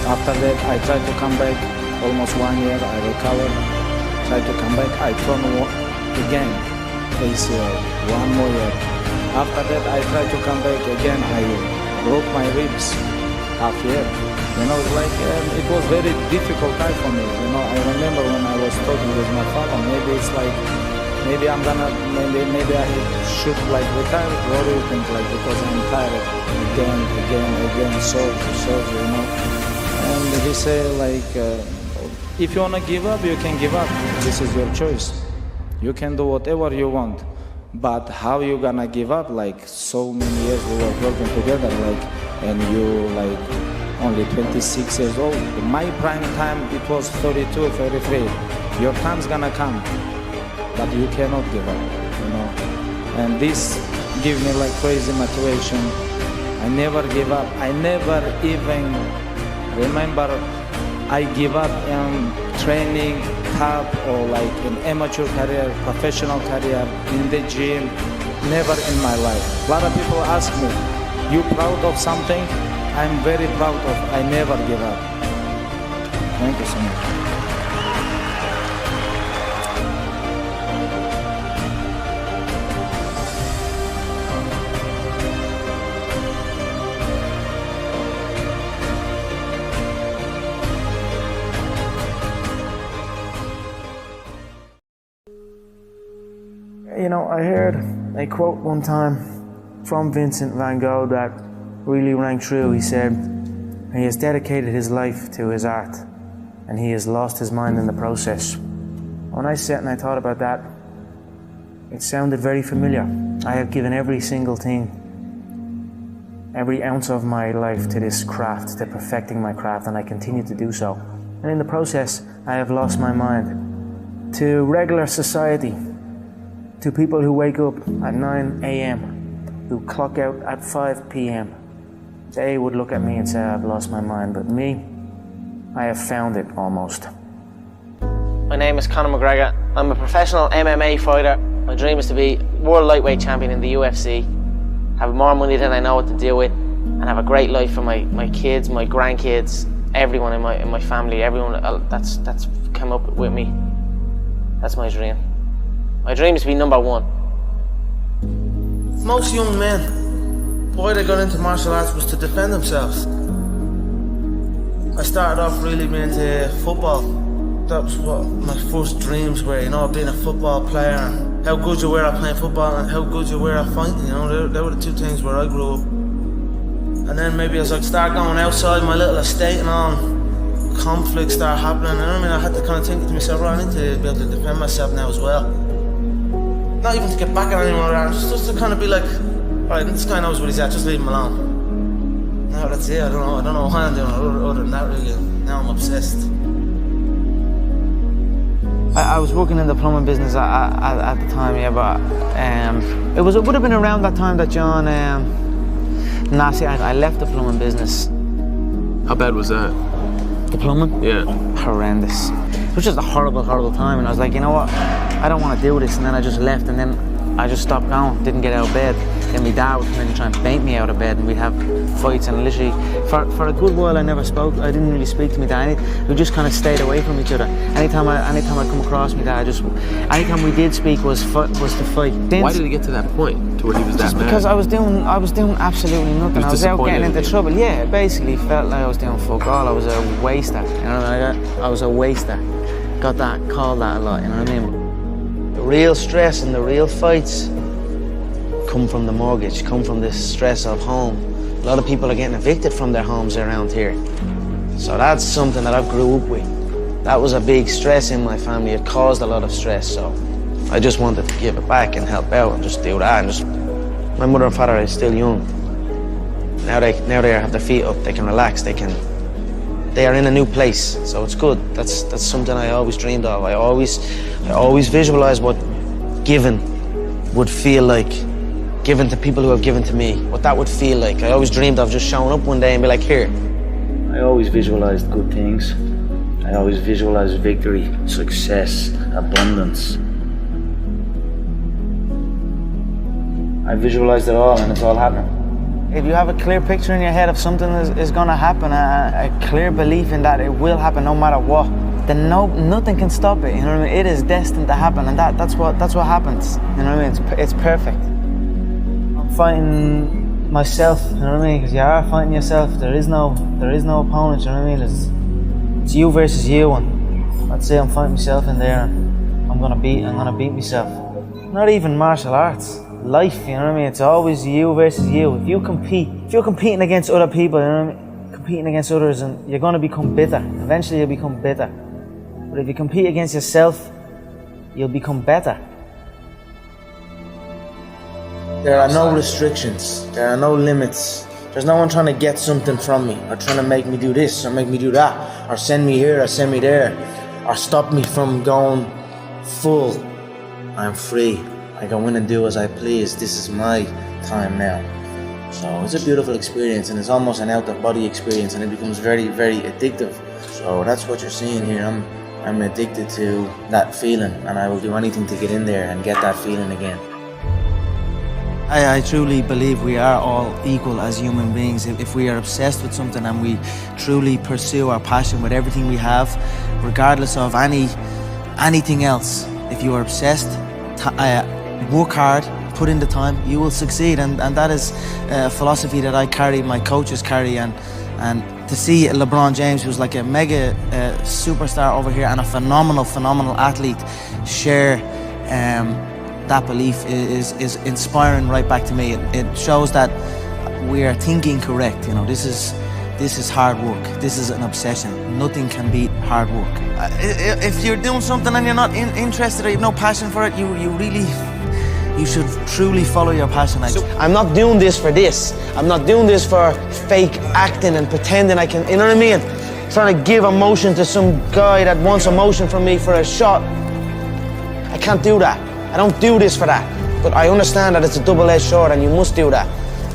After that, I tried to come back. Almost 1 year, I recovered. Tried to come back. I tore again ACL. 1 more year. After that, I tried to come back again. I broke my ribs. Half year. You know, like it was very difficult time for me. You know, I remember when I was talking with my father, maybe it's like, maybe I'm gonna, maybe I should like retire. What do you think? Like, because I'm tired again, surgery, you know. And he said like, if you wanna give up, you can give up. This is your choice. You can do whatever you want. But how you gonna give up? Like so many years we were working together, like, and you like only 26 years old. My prime time, it was 32, 33. Your time's gonna come, but you cannot give up, you know. And this gives me like crazy motivation. I never give up. I never even remember I give up in training, top, or like in amateur career, professional career, in the gym. Never in my life. A lot of people ask me, you proud of something? I'm very proud of, I never give up. Thank you so much. You know, I heard a quote one time from Vincent van Gogh that really rang true. He said, he has dedicated his life to his art and he has lost his mind in the process. When I sat and I thought about that, it sounded very familiar. I have given every single thing, every ounce of my life to this craft, to perfecting my craft, and I continue to do so. And in the process, I have lost my mind to regular society, to people who wake up at 9 a.m., who clock out at 5 p.m. They would look at me and say, I've lost my mind, but me, I have found it almost. My name is Conor McGregor. I'm a professional MMA fighter. My dream is to be world lightweight champion in the UFC, have more money than I know what to do with, and have a great life for my kids, my grandkids, everyone in my family, everyone that's come up with me. That's my dream. My dream is to be number one. Most young men, why they got into martial arts was to defend themselves. I started off really being into football. That was what my first dreams were, you know, being a football player and how good you were at playing football and how good you were at fighting, you know, they were the two things where I grew up. And then maybe as I start going outside my little estate and all, conflicts start happening, and I mean, I had to kind of think to myself, right, I need to be able to defend myself now as well. Not even to get back at anyone around, just to kind of be like, alright, this guy knows what he's at, just leave him alone. No, that's it, I don't know why I'm doing it other than that really. Now I'm obsessed. I was working in the plumbing business at the time, yeah, but it would have been around that time that John, I left the plumbing business. How bad was that? The plumbing? Yeah. Horrendous. It was just a horrible, horrible time, and I was like, you know what, I don't want to do this, and then I just left, and then I just stopped going, didn't get out of bed. Then my dad would come in and try and bait me out of bed, and we'd have fights, and literally, for a good while I never spoke. I didn't really speak to my dad. We just kind of stayed away from each other. Anytime I'd come across my dad, anytime we did speak was to fight. Why did it get to that point, to where he was that mad? Because I was doing absolutely nothing. I was out getting into trouble. Yeah, basically felt like I was doing fuck all. I was a waster, you know what I mean? I was a waster. Got that, called that a lot, you know what I mean? The real stress and the real fights come from the mortgage, come from the stress of home. A lot of people are getting evicted from their homes around here. So that's something that I grew up with. That was a big stress in my family. It caused a lot of stress, so I just wanted to give it back and help out and just do that. My mother and father are still young. Now they have their feet up, they can relax, they are in a new place, so it's good. That's something I always dreamed of. I always visualized what giving would feel like. Given to people who have given to me, what that would feel like. I always dreamed of just showing up one day and be like, here. I always visualized good things. I always visualized victory, success, abundance. I visualized it all and it's all happening. If you have a clear picture in your head of something is going to happen, a clear belief in that it will happen no matter what, then nothing can stop it, you know what I mean? It is destined to happen, and that's what happens, you know what I mean? It's perfect. Fighting myself, you know what I mean? Because you are fighting yourself. There is no opponent, you know what I mean? It's you versus you, and I'd say I'm fighting myself in there, and I'm gonna beat myself. Not even martial arts, life, you know what I mean? It's always you versus you. If you're competing against other people, you know what I mean? Competing against others, and you're gonna become bitter. Eventually you'll become bitter. But if you compete against yourself, you'll become better. There are no restrictions, there are no limits. There's no one trying to get something from me, or trying to make me do this, or make me do that, or send me here, or send me there, or stop me from going full. I'm free, I go in and do as I please. This is my time now. So it's a beautiful experience, and it's almost an out-of-body experience, and it becomes very, very addictive. So that's what you're seeing here. I'm addicted to that feeling, and I will do anything to get in there and get that feeling again. I truly believe we are all equal as human beings. If we are obsessed with something and we truly pursue our passion with everything we have, regardless of anything else, if you are obsessed, work hard, put in the time, you will succeed. And that is a philosophy that I carry, my coaches carry, and to see LeBron James, who's like a mega superstar over here and a phenomenal athlete, share that belief is inspiring right back to me. It shows that we are thinking correct. You know, this is hard work. This is an obsession. Nothing can beat hard work. If you're doing something and you're not interested or you have no passion for it, you should truly follow your passion. I'm not doing this for this. I'm not doing this for fake acting and pretending I can, you know what I mean? Trying to give emotion to some guy that wants emotion from me for a shot. I can't do that. I don't do this for that, but I understand that it's a double-edged sword and you must do that.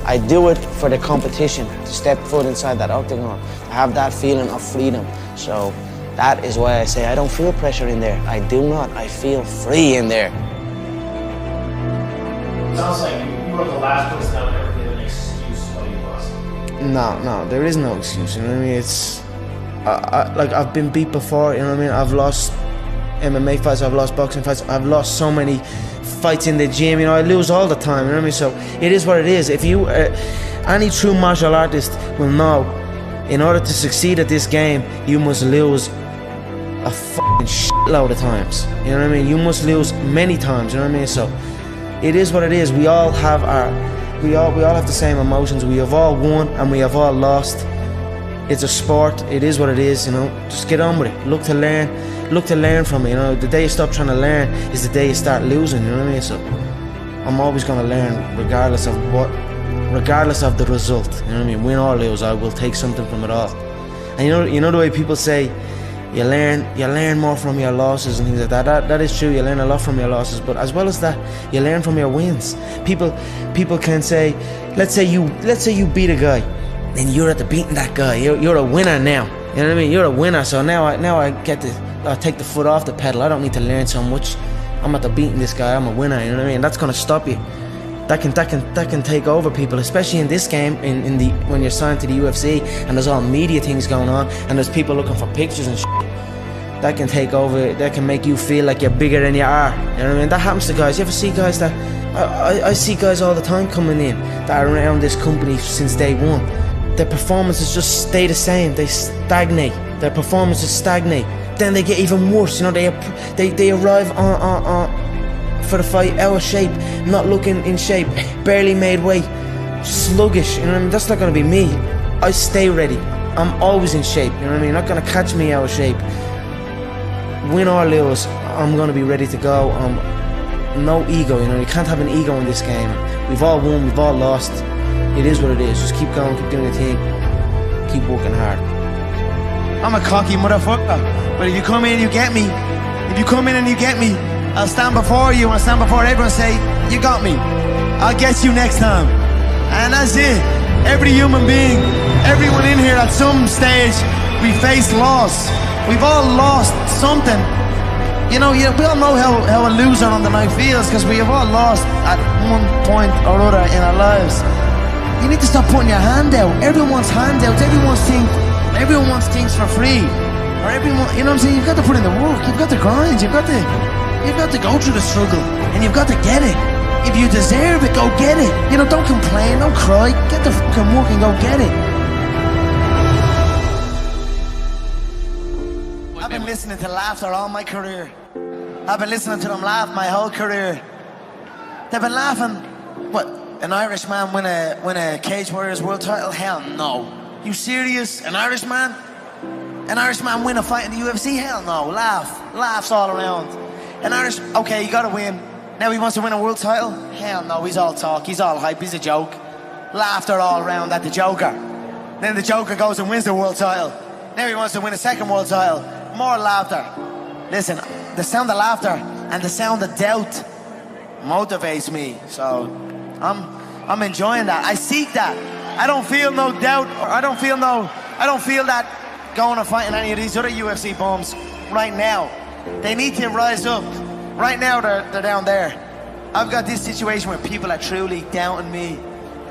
I do it for the competition, to step foot inside that octagon, to have that feeling of freedom. So that is why I say I don't feel pressure in there. I do not. I feel free in there. It sounds like you were the last person that would ever give an excuse why you lost. No, there is no excuse, you know what I mean? It's, like I've been beat before, you know what I mean? I've lost MMA fights, I've lost boxing fights, I've lost so many fights in the gym, you know, I lose all the time, you know what I mean? So it is what it is. If you, any true martial artist will know In order to succeed at this game, you must lose a fucking shitload of times. You know what I mean? You must lose many times. You know what I mean? So it is what it is. We all have the same emotions. We have all won and we have all lost. It's a sport. It is what it is. You know, just get on with it. Look to learn from it. You know, the day you stop trying to learn is the day you start losing. You know what I mean? So I'm always going to learn, regardless of the result. You know what I mean? Win or lose, I will take something from it all. And you know the way people say you learn more from your losses and things like that. That is true. You learn a lot from your losses, but as well as that, you learn from your wins. People can say, let's say you beat a guy, then you're at the beating that guy. You're a winner now. You know what I mean? You're a winner. So now I get to take the foot off the pedal. I don't need to learn so much. I'm at the beating this guy. I'm a winner. You know what I mean? That's gonna stop you. That can take over people, especially in this game. When you're signed to the UFC and there's all media things going on and there's people looking for pictures and shit. That can take over. That can make you feel like you're bigger than you are. You know what I mean? That happens to guys. You ever see guys that I see guys all the time coming in that are around this company since day one. Their performances just stay the same. They stagnate. Their performances stagnate. Then they get even worse. You know, they arrive on for the fight out of shape, not looking in shape, barely made weight, sluggish. You know what I mean? That's not gonna be me. I stay ready. I'm always in shape. You know what I mean? You're not gonna catch me out of shape. Win or lose, I'm gonna be ready to go. No ego. You know, you can't have an ego in this game. We've all won. We've all lost. It is what it is. Just keep going, keep doing your thing, keep working hard. I'm a cocky motherfucker, but if you come in, you get me. If you come in and you get me, I'll stand before you, I'll stand before everyone and say, you got me. I'll get you next time. And that's it. Every human being, everyone in here at some stage, we face loss. We've all lost something. You know, we all know how a loser on the night feels because we have all lost at one point or other in our lives. You need to stop putting your hand out. Everyone's handouts, everyone wants things for free. Or everyone, you know what I'm saying? You've got to put in the work, you've got to grind, you've got to go through the struggle, and you've got to get it. If you deserve it, go get it. You know, don't complain, don't cry. Get the fucking work and go get it. I've been listening to laughter all my career. I've been listening to them laugh my whole career. They've been laughing. What? An Irishman win a Cage Warriors world title? Hell no. You serious? An Irishman? An Irishman win a fight in the UFC? Hell no. Laughs all around. Okay, you gotta win. Now he wants to win a world title? Hell no, he's all talk, he's all hype, he's a joke. Laughter all around at the Joker. Then the Joker goes and wins the world title. Now he wants to win a second world title. More laughter. Listen, the sound of laughter and the sound of doubt motivates me. So I'm enjoying that. I seek that. I don't feel no doubt. I don't feel that going and fighting any of these other UFC bums right now. They need to rise up. Right now they're down there. I've got this situation where people are truly doubting me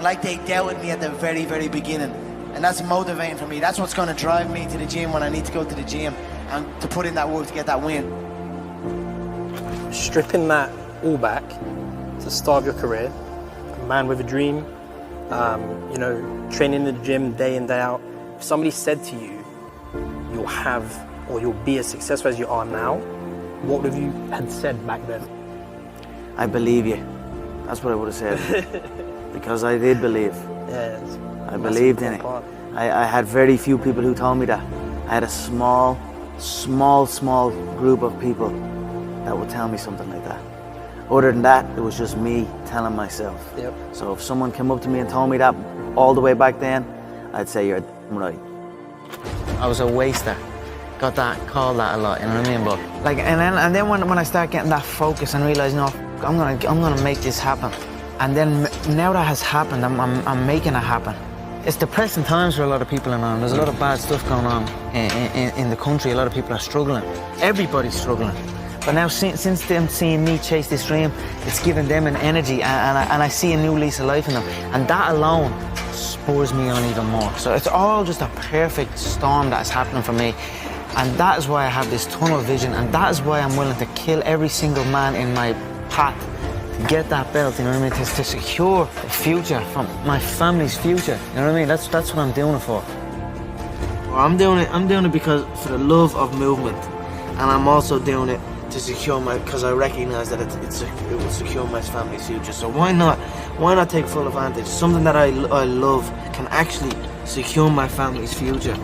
like they doubted me at the very, very beginning. And that's motivating for me. That's what's going to drive me to the gym when I need to go to the gym and to put in that work to get that win. Stripping that all back to the start of your career, a man with a dream, you know, training in the gym day in, day out. If somebody said to you, you'll have or you'll be as successful as you are now, what would you had said back then? I believe you. That's what I would have said. Because I did believe. Yes. I believed in it. I had very few people who told me that. I had a small group of people that would tell me something like that. Other than that, it was just me telling myself. Yep. So if someone came up to me and told me that all the way back then, I'd say you're right. I was a waster. Got that, called that a lot, you know what I mean? But like, and then when I start getting that focus and realize, no, I'm gonna make this happen. And then now that has happened, I'm making it happen. It's depressing times for a lot of people and there's a lot of bad stuff going on in the country. A lot of people are struggling. Everybody's struggling. But now since them seeing me chase this dream, it's giving them an energy and I see a new lease of life in them. And that alone spurs me on even more. So it's all just a perfect storm that's happening for me. And that is why I have this tunnel vision, and that is why I'm willing to kill every single man in my path to get that belt, you know what I mean? To secure the future from my family's future, you know what I mean? That's what I'm doing it for. I'm doing it because for the love of movement, and I'm also doing it to secure because I recognize that it will secure my family's future. So why not take full advantage? Something that I love can actually secure my family's future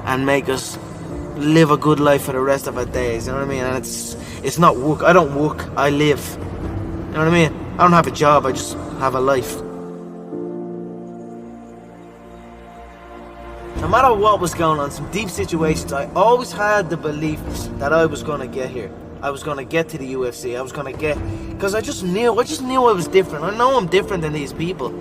and make us live a good life for the rest of our days. You know what I mean? And it's not work. I don't work. I live. You know what I mean? I don't have a job. I just have a life. No matter what was going on, some deep situations, I always had the belief that I was going to get here. I was going to get to the UFC. I was going to get... Because I just knew I was different. I know I'm different than these people.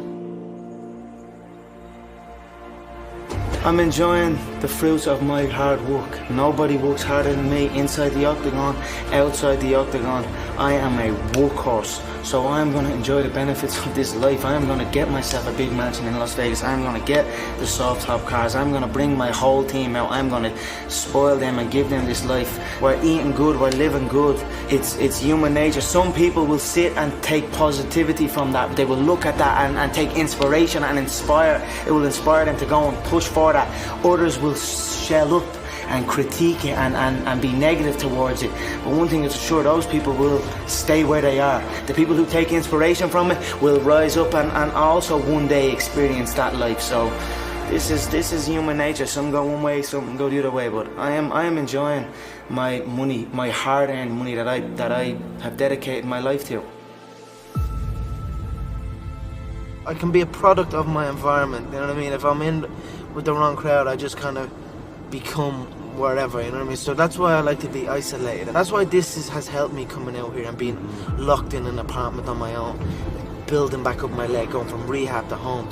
I'm enjoying the fruits of my hard work. Nobody works harder than me inside the octagon, outside the octagon. I am a workhorse, so I'm going to enjoy the benefits of this life. I am going to get myself a big mansion in Las Vegas. I'm going to get the soft top cars. I'm going to bring my whole team out. I'm going to spoil them and give them this life. We're eating good, we're living good. It's human nature. Some people will sit and take positivity from that. They will look at that and take inspiration and inspire. It will inspire them to go and push for that. Others will shell up and critique it and be negative towards it. But one thing is sure, those people will stay where they are. The people who take inspiration from it will rise up and also one day experience that life. So this is human nature. Some go one way, some go the other way. But I am enjoying my money, my hard-earned money that I have dedicated my life to. I can be a product of my environment, you know what I mean? If I'm in with the wrong crowd, I just kind of become wherever, you know what I mean? So that's why I like to be isolated. That's why this has helped me coming out here and being locked in an apartment on my own, building back up my leg, going from rehab to home,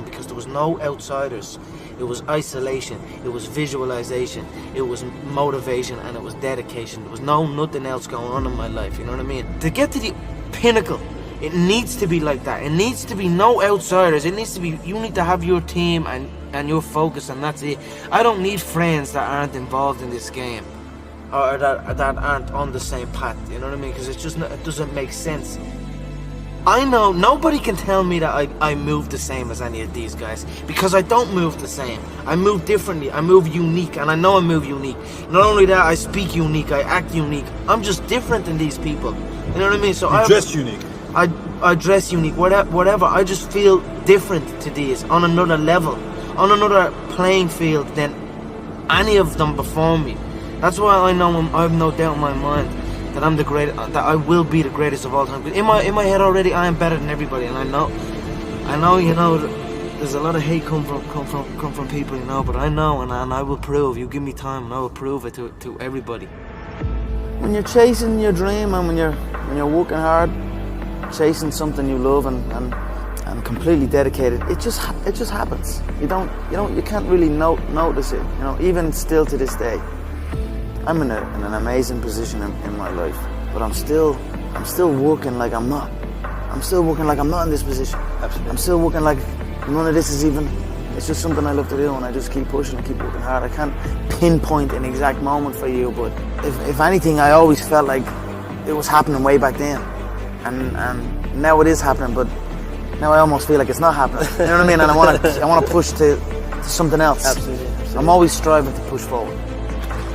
because there was no outsiders. It was isolation, it was visualization, it was motivation, and it was dedication. There was nothing else going on in my life, you know what I mean? To get to the pinnacle, it needs to be like that. It needs to be no outsiders. It needs to be, you need to have your team and your focus, and that's it. I don't need friends that aren't involved in this game, or that aren't on the same path, you know what I mean? Because it doesn't make sense. I know nobody can tell me that I move the same as any of these guys, because I don't move the same. I move differently, I move unique, and I know I move unique. Not only that, I speak unique, I act unique. I'm just different than these people, you know what I mean? So I dress unique. I dress unique, whatever. I just feel different to these, on another level, on another playing field than any of them before me. That's why I know I have no doubt in my mind that I'm the greatest, that I will be the greatest of all time. In my head already, I am better than everybody, and I know, you know, there's a lot of hate come from people, you know, but I know, and I will prove. You give me time, and I will prove it to everybody. When you're chasing your dream and when you're working hard, chasing something you love and completely dedicated, it just happens. You can't really notice it. You know, even still to this day, I'm in an amazing position in my life, but I'm still working like I'm not. I'm still working like I'm not in this position. Absolutely. I'm still working like none of this is even. It's just something I love to do, and I just keep pushing and keep working hard. I can't pinpoint an exact moment for you, but if anything, I always felt like it was happening way back then. And now it is happening, but now I almost feel like it's not happening. You know what I mean? And I want to push to something else. Absolutely. I'm always striving to push forward.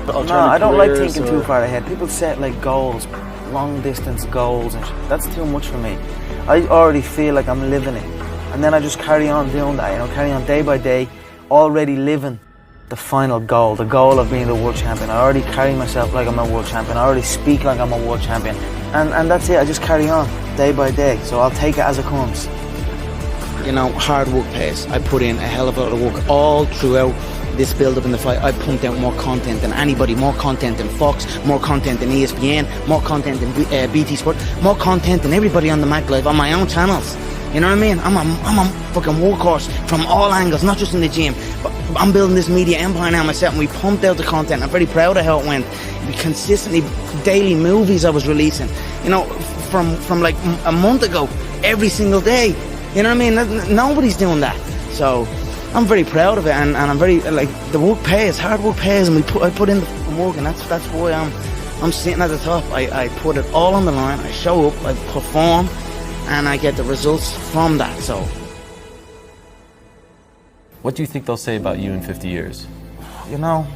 No, I don't like thinking too far ahead. People set like goals, long distance goals, and that's too much for me. I already feel like I'm living it, and then I just carry on doing that. You know, carry on day by day, already living the final goal, the goal of being the world champion. I already carry myself like I'm a world champion. I already speak like I'm a world champion. And that's it. I just carry on day by day. So I'll take it as it comes. You know, hard work pays. I put in a hell of a lot of work all throughout this build-up in the fight. I pumped out more content than anybody, more content than Fox, more content than ESPN, more content than BT Sport, more content than everybody on the Mac Live on my own channels. You know what I mean? I'm a fucking workhorse from all angles, not just in the gym. But I'm building this media empire now myself, and we pumped out the content. I'm very proud of how it went. We consistently, daily movies I was releasing, you know, from like a month ago, every single day. You know what I mean? Nobody's doing that. So I'm very proud of it, and I'm very, like, the work pays, hard work pays, and I put in the work, and that's why I'm sitting at the top. I put it all on the line. I show up, I perform, and I get the results from that. So what do you think they'll say about you in 50 years? You know,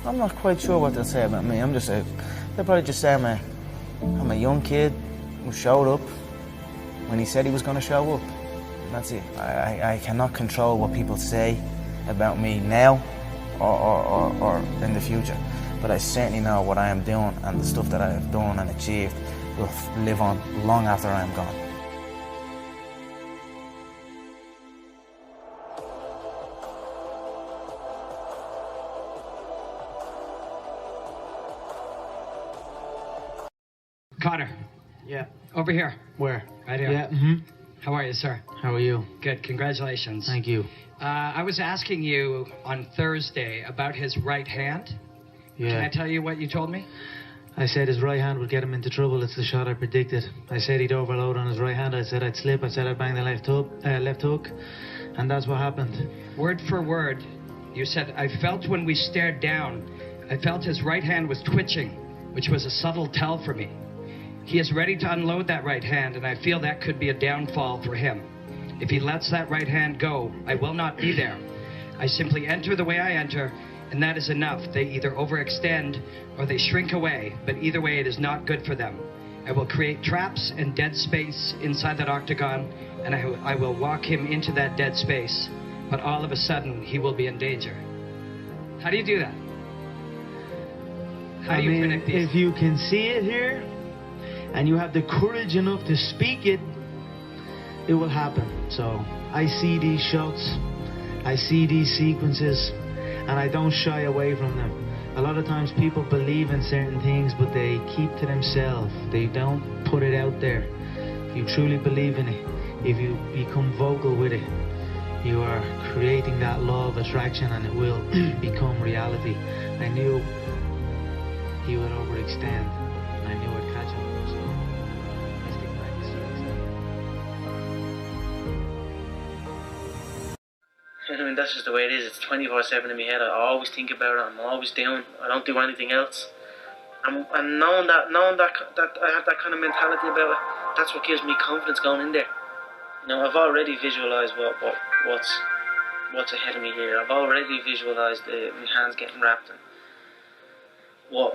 I'm not quite sure what they'll say about me. They'll probably just say I'm a young kid who showed up when he said he was going to show up. And that's it. I cannot control what people say about me now or in the future. But I certainly know what I am doing, and the stuff that I have done and achieved will live on long after I am gone. Connor. Yeah. Over here. Where? Right here. Yeah. Mm-hmm. How are you, sir? How are you? Good. Congratulations. Thank you. I was asking you on Thursday about his right hand. Yeah. Can I tell you what you told me? I said his right hand would get him into trouble. It's the shot I predicted. I said he'd overload on his right hand. I said I'd slip. I said I'd bang the left hook. And that's what happened. Word for word, you said, I felt when we stared down, I felt his right hand was twitching, which was a subtle tell for me. He is ready to unload that right hand, and I feel that could be a downfall for him. If he lets that right hand go, I will not be there. I simply enter the way I enter, and that is enough. They either overextend or they shrink away, but either way it is not good for them. I will create traps and dead space inside that octagon, and I will walk him into that dead space, but all of a sudden he will be in danger. How do you do that? How do you predict these? If you can see it here, and you have the courage enough to speak it, it will happen. So I see these shots, I see these sequences, and I don't shy away from them. A lot of times people believe in certain things, but they keep to themselves. They don't put it out there. If you truly believe in it, if you become vocal with it, you are creating that law of attraction, and it will become reality. I knew he would overextend, and I knew I'd catch him. So I stick back to I mean, that's just the way it is. It's 24/7 in my head. I always think about it. I'm always doing. I don't do anything else. And knowing that I have that kind of mentality about it, that's what gives me confidence going in there. You know, I've already visualised what's ahead of me here. I've already visualised my hands getting wrapped and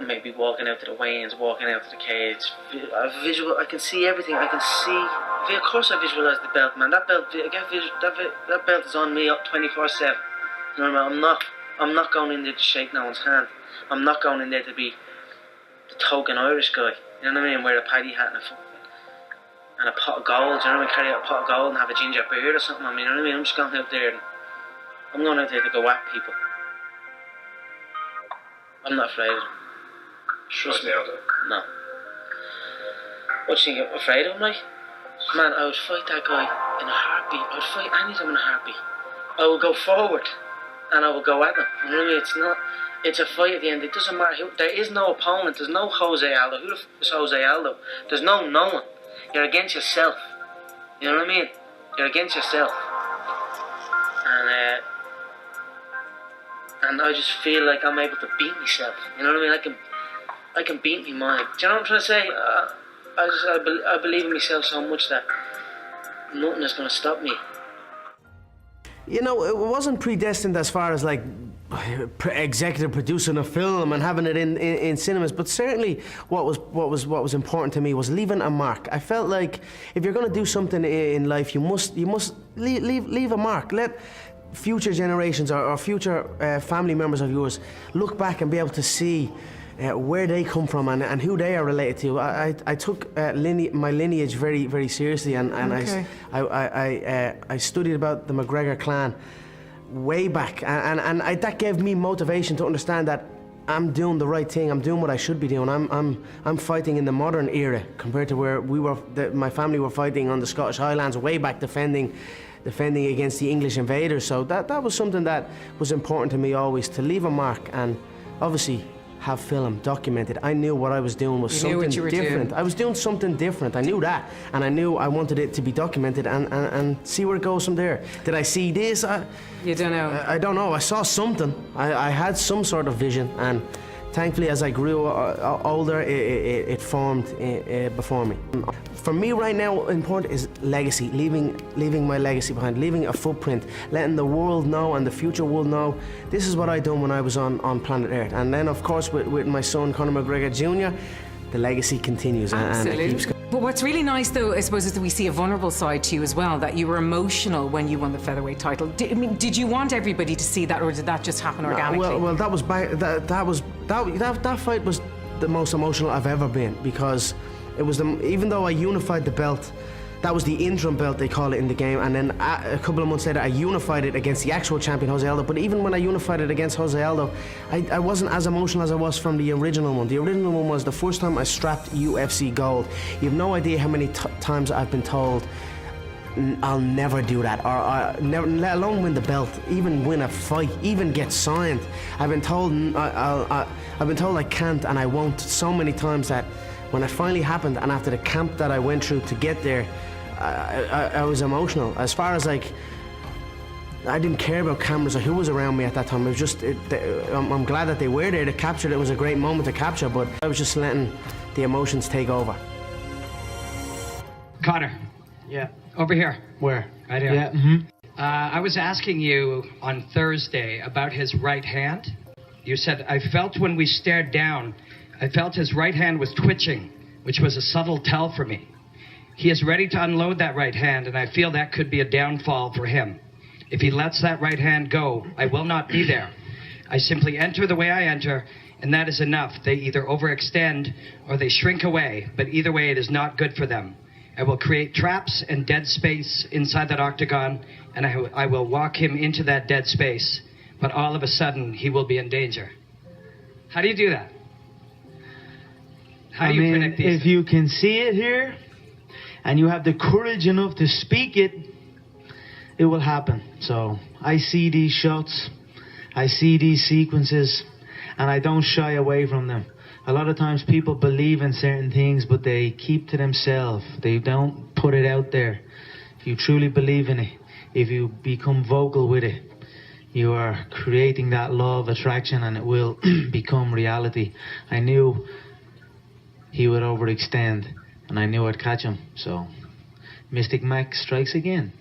maybe walking out to the weigh-ins, walking out to the cage. I can see everything. I can see. Of course, I visualise the belt, man. That belt is on me up 24/7. You know what I mean? I'm not going in there to shake no one's hand. I'm not going in there to be the token Irish guy. You know what I mean? Wear a paddy hat and a pot of gold. You know what I mean? Carry out a pot of gold and have a ginger beard or something. I mean, you know what I mean? I'm just going out there. I'm going out there to go at people. I'm not afraid of them. Trust me. No. What do you think I'm afraid of him, like? Man, I would fight that guy in a heartbeat. I would fight any of them in a heartbeat. I will go forward and I will go at them. You know what I mean? It's a fight at the end. It doesn't matter who. There is no opponent. There's no Jose Aldo. Who the f is Jose Aldo? There's no one. You're against yourself. You know what I mean? You're against yourself. And I just feel like I'm able to beat myself. You know what I mean? I can beat me mind. Do you know what I'm trying to say? I believe in myself so much that nothing is going to stop me. You know, it wasn't predestined as far as like executive producing a film and having it in cinemas, but certainly what was important to me was leaving a mark. I felt like if you're going to do something in life, you must leave a mark. Let future generations or future family members of yours look back and be able to see where they come from and who they are related to. I took my lineage very, very seriously, and okay. I studied about the McGregor clan way back, and that gave me motivation to understand that I'm doing the right thing. I'm doing what I should be doing. I'm fighting in the modern era compared to where my family were fighting on the Scottish Highlands way back, defending against the English invaders. So that was something that was important to me always, to leave a mark and obviously have film documented. I knew what I was doing was something different. I was doing something different. I knew that, and I knew I wanted it to be documented and see where it goes from there. Did I see this? You don't know. I don't know. I saw something. I had some sort of vision, and Thankfully, as I grew older, it formed before me. For me right now, important is legacy, leaving my legacy behind, leaving a footprint, letting the world know and the future world know this is what I done when I was on planet Earth. And then, of course, with my son, Conor McGregor Jr., the legacy continues and it keeps going. But what's really nice, though, I suppose, is that we see a vulnerable side to you as well, that you were emotional when you won the featherweight title. Did you want everybody to see that, or did that just happen organically? Well, that was that fight was the most emotional I've ever been, because it was even though I unified the belt, that was the interim belt, they call it in the game, and then a couple of months later I unified it against the actual champion, Jose Aldo. But even when I unified it against Jose Aldo, I wasn't as emotional as I was from the original one. The original one was the first time I strapped UFC gold. You have no idea how many times I've been told I'll never do that, or never, let alone win the belt, even win a fight, even get signed. I've been told I can't and I won't so many times that when it finally happened, and after the camp that I went through to get there, I was emotional. As far as like, I didn't care about cameras or who was around me at that time. It was just, I'm glad that they were there to capture it. It was a great moment to capture, but I was just letting the emotions take over. Connor. Yeah. Over here. Where? Right here. Yeah. I was asking you on Thursday about his right hand. You said, I felt when we stared down, I felt his right hand was twitching, which was a subtle tell for me. He is ready to unload that right hand, and I feel that could be a downfall for him. If he lets that right hand go, I will not be there. I simply enter the way I enter, and that is enough. They either overextend or they shrink away, but either way it is not good for them. I will create traps and dead space inside that octagon, and I will walk him into that dead space, but all of a sudden he will be in danger. How do you do that? How do you predict these? If you can see it here, and you have the courage enough to speak it, it will happen. So I see these shots, I see these sequences, and I don't shy away from them. A lot of times people believe in certain things, but they keep to themselves. They don't put it out there. If you truly believe in it, if you become vocal with it, you are creating that law of attraction, and it will become reality. I knew he would overextend, and I knew I'd catch him. So Mystic Mac strikes again.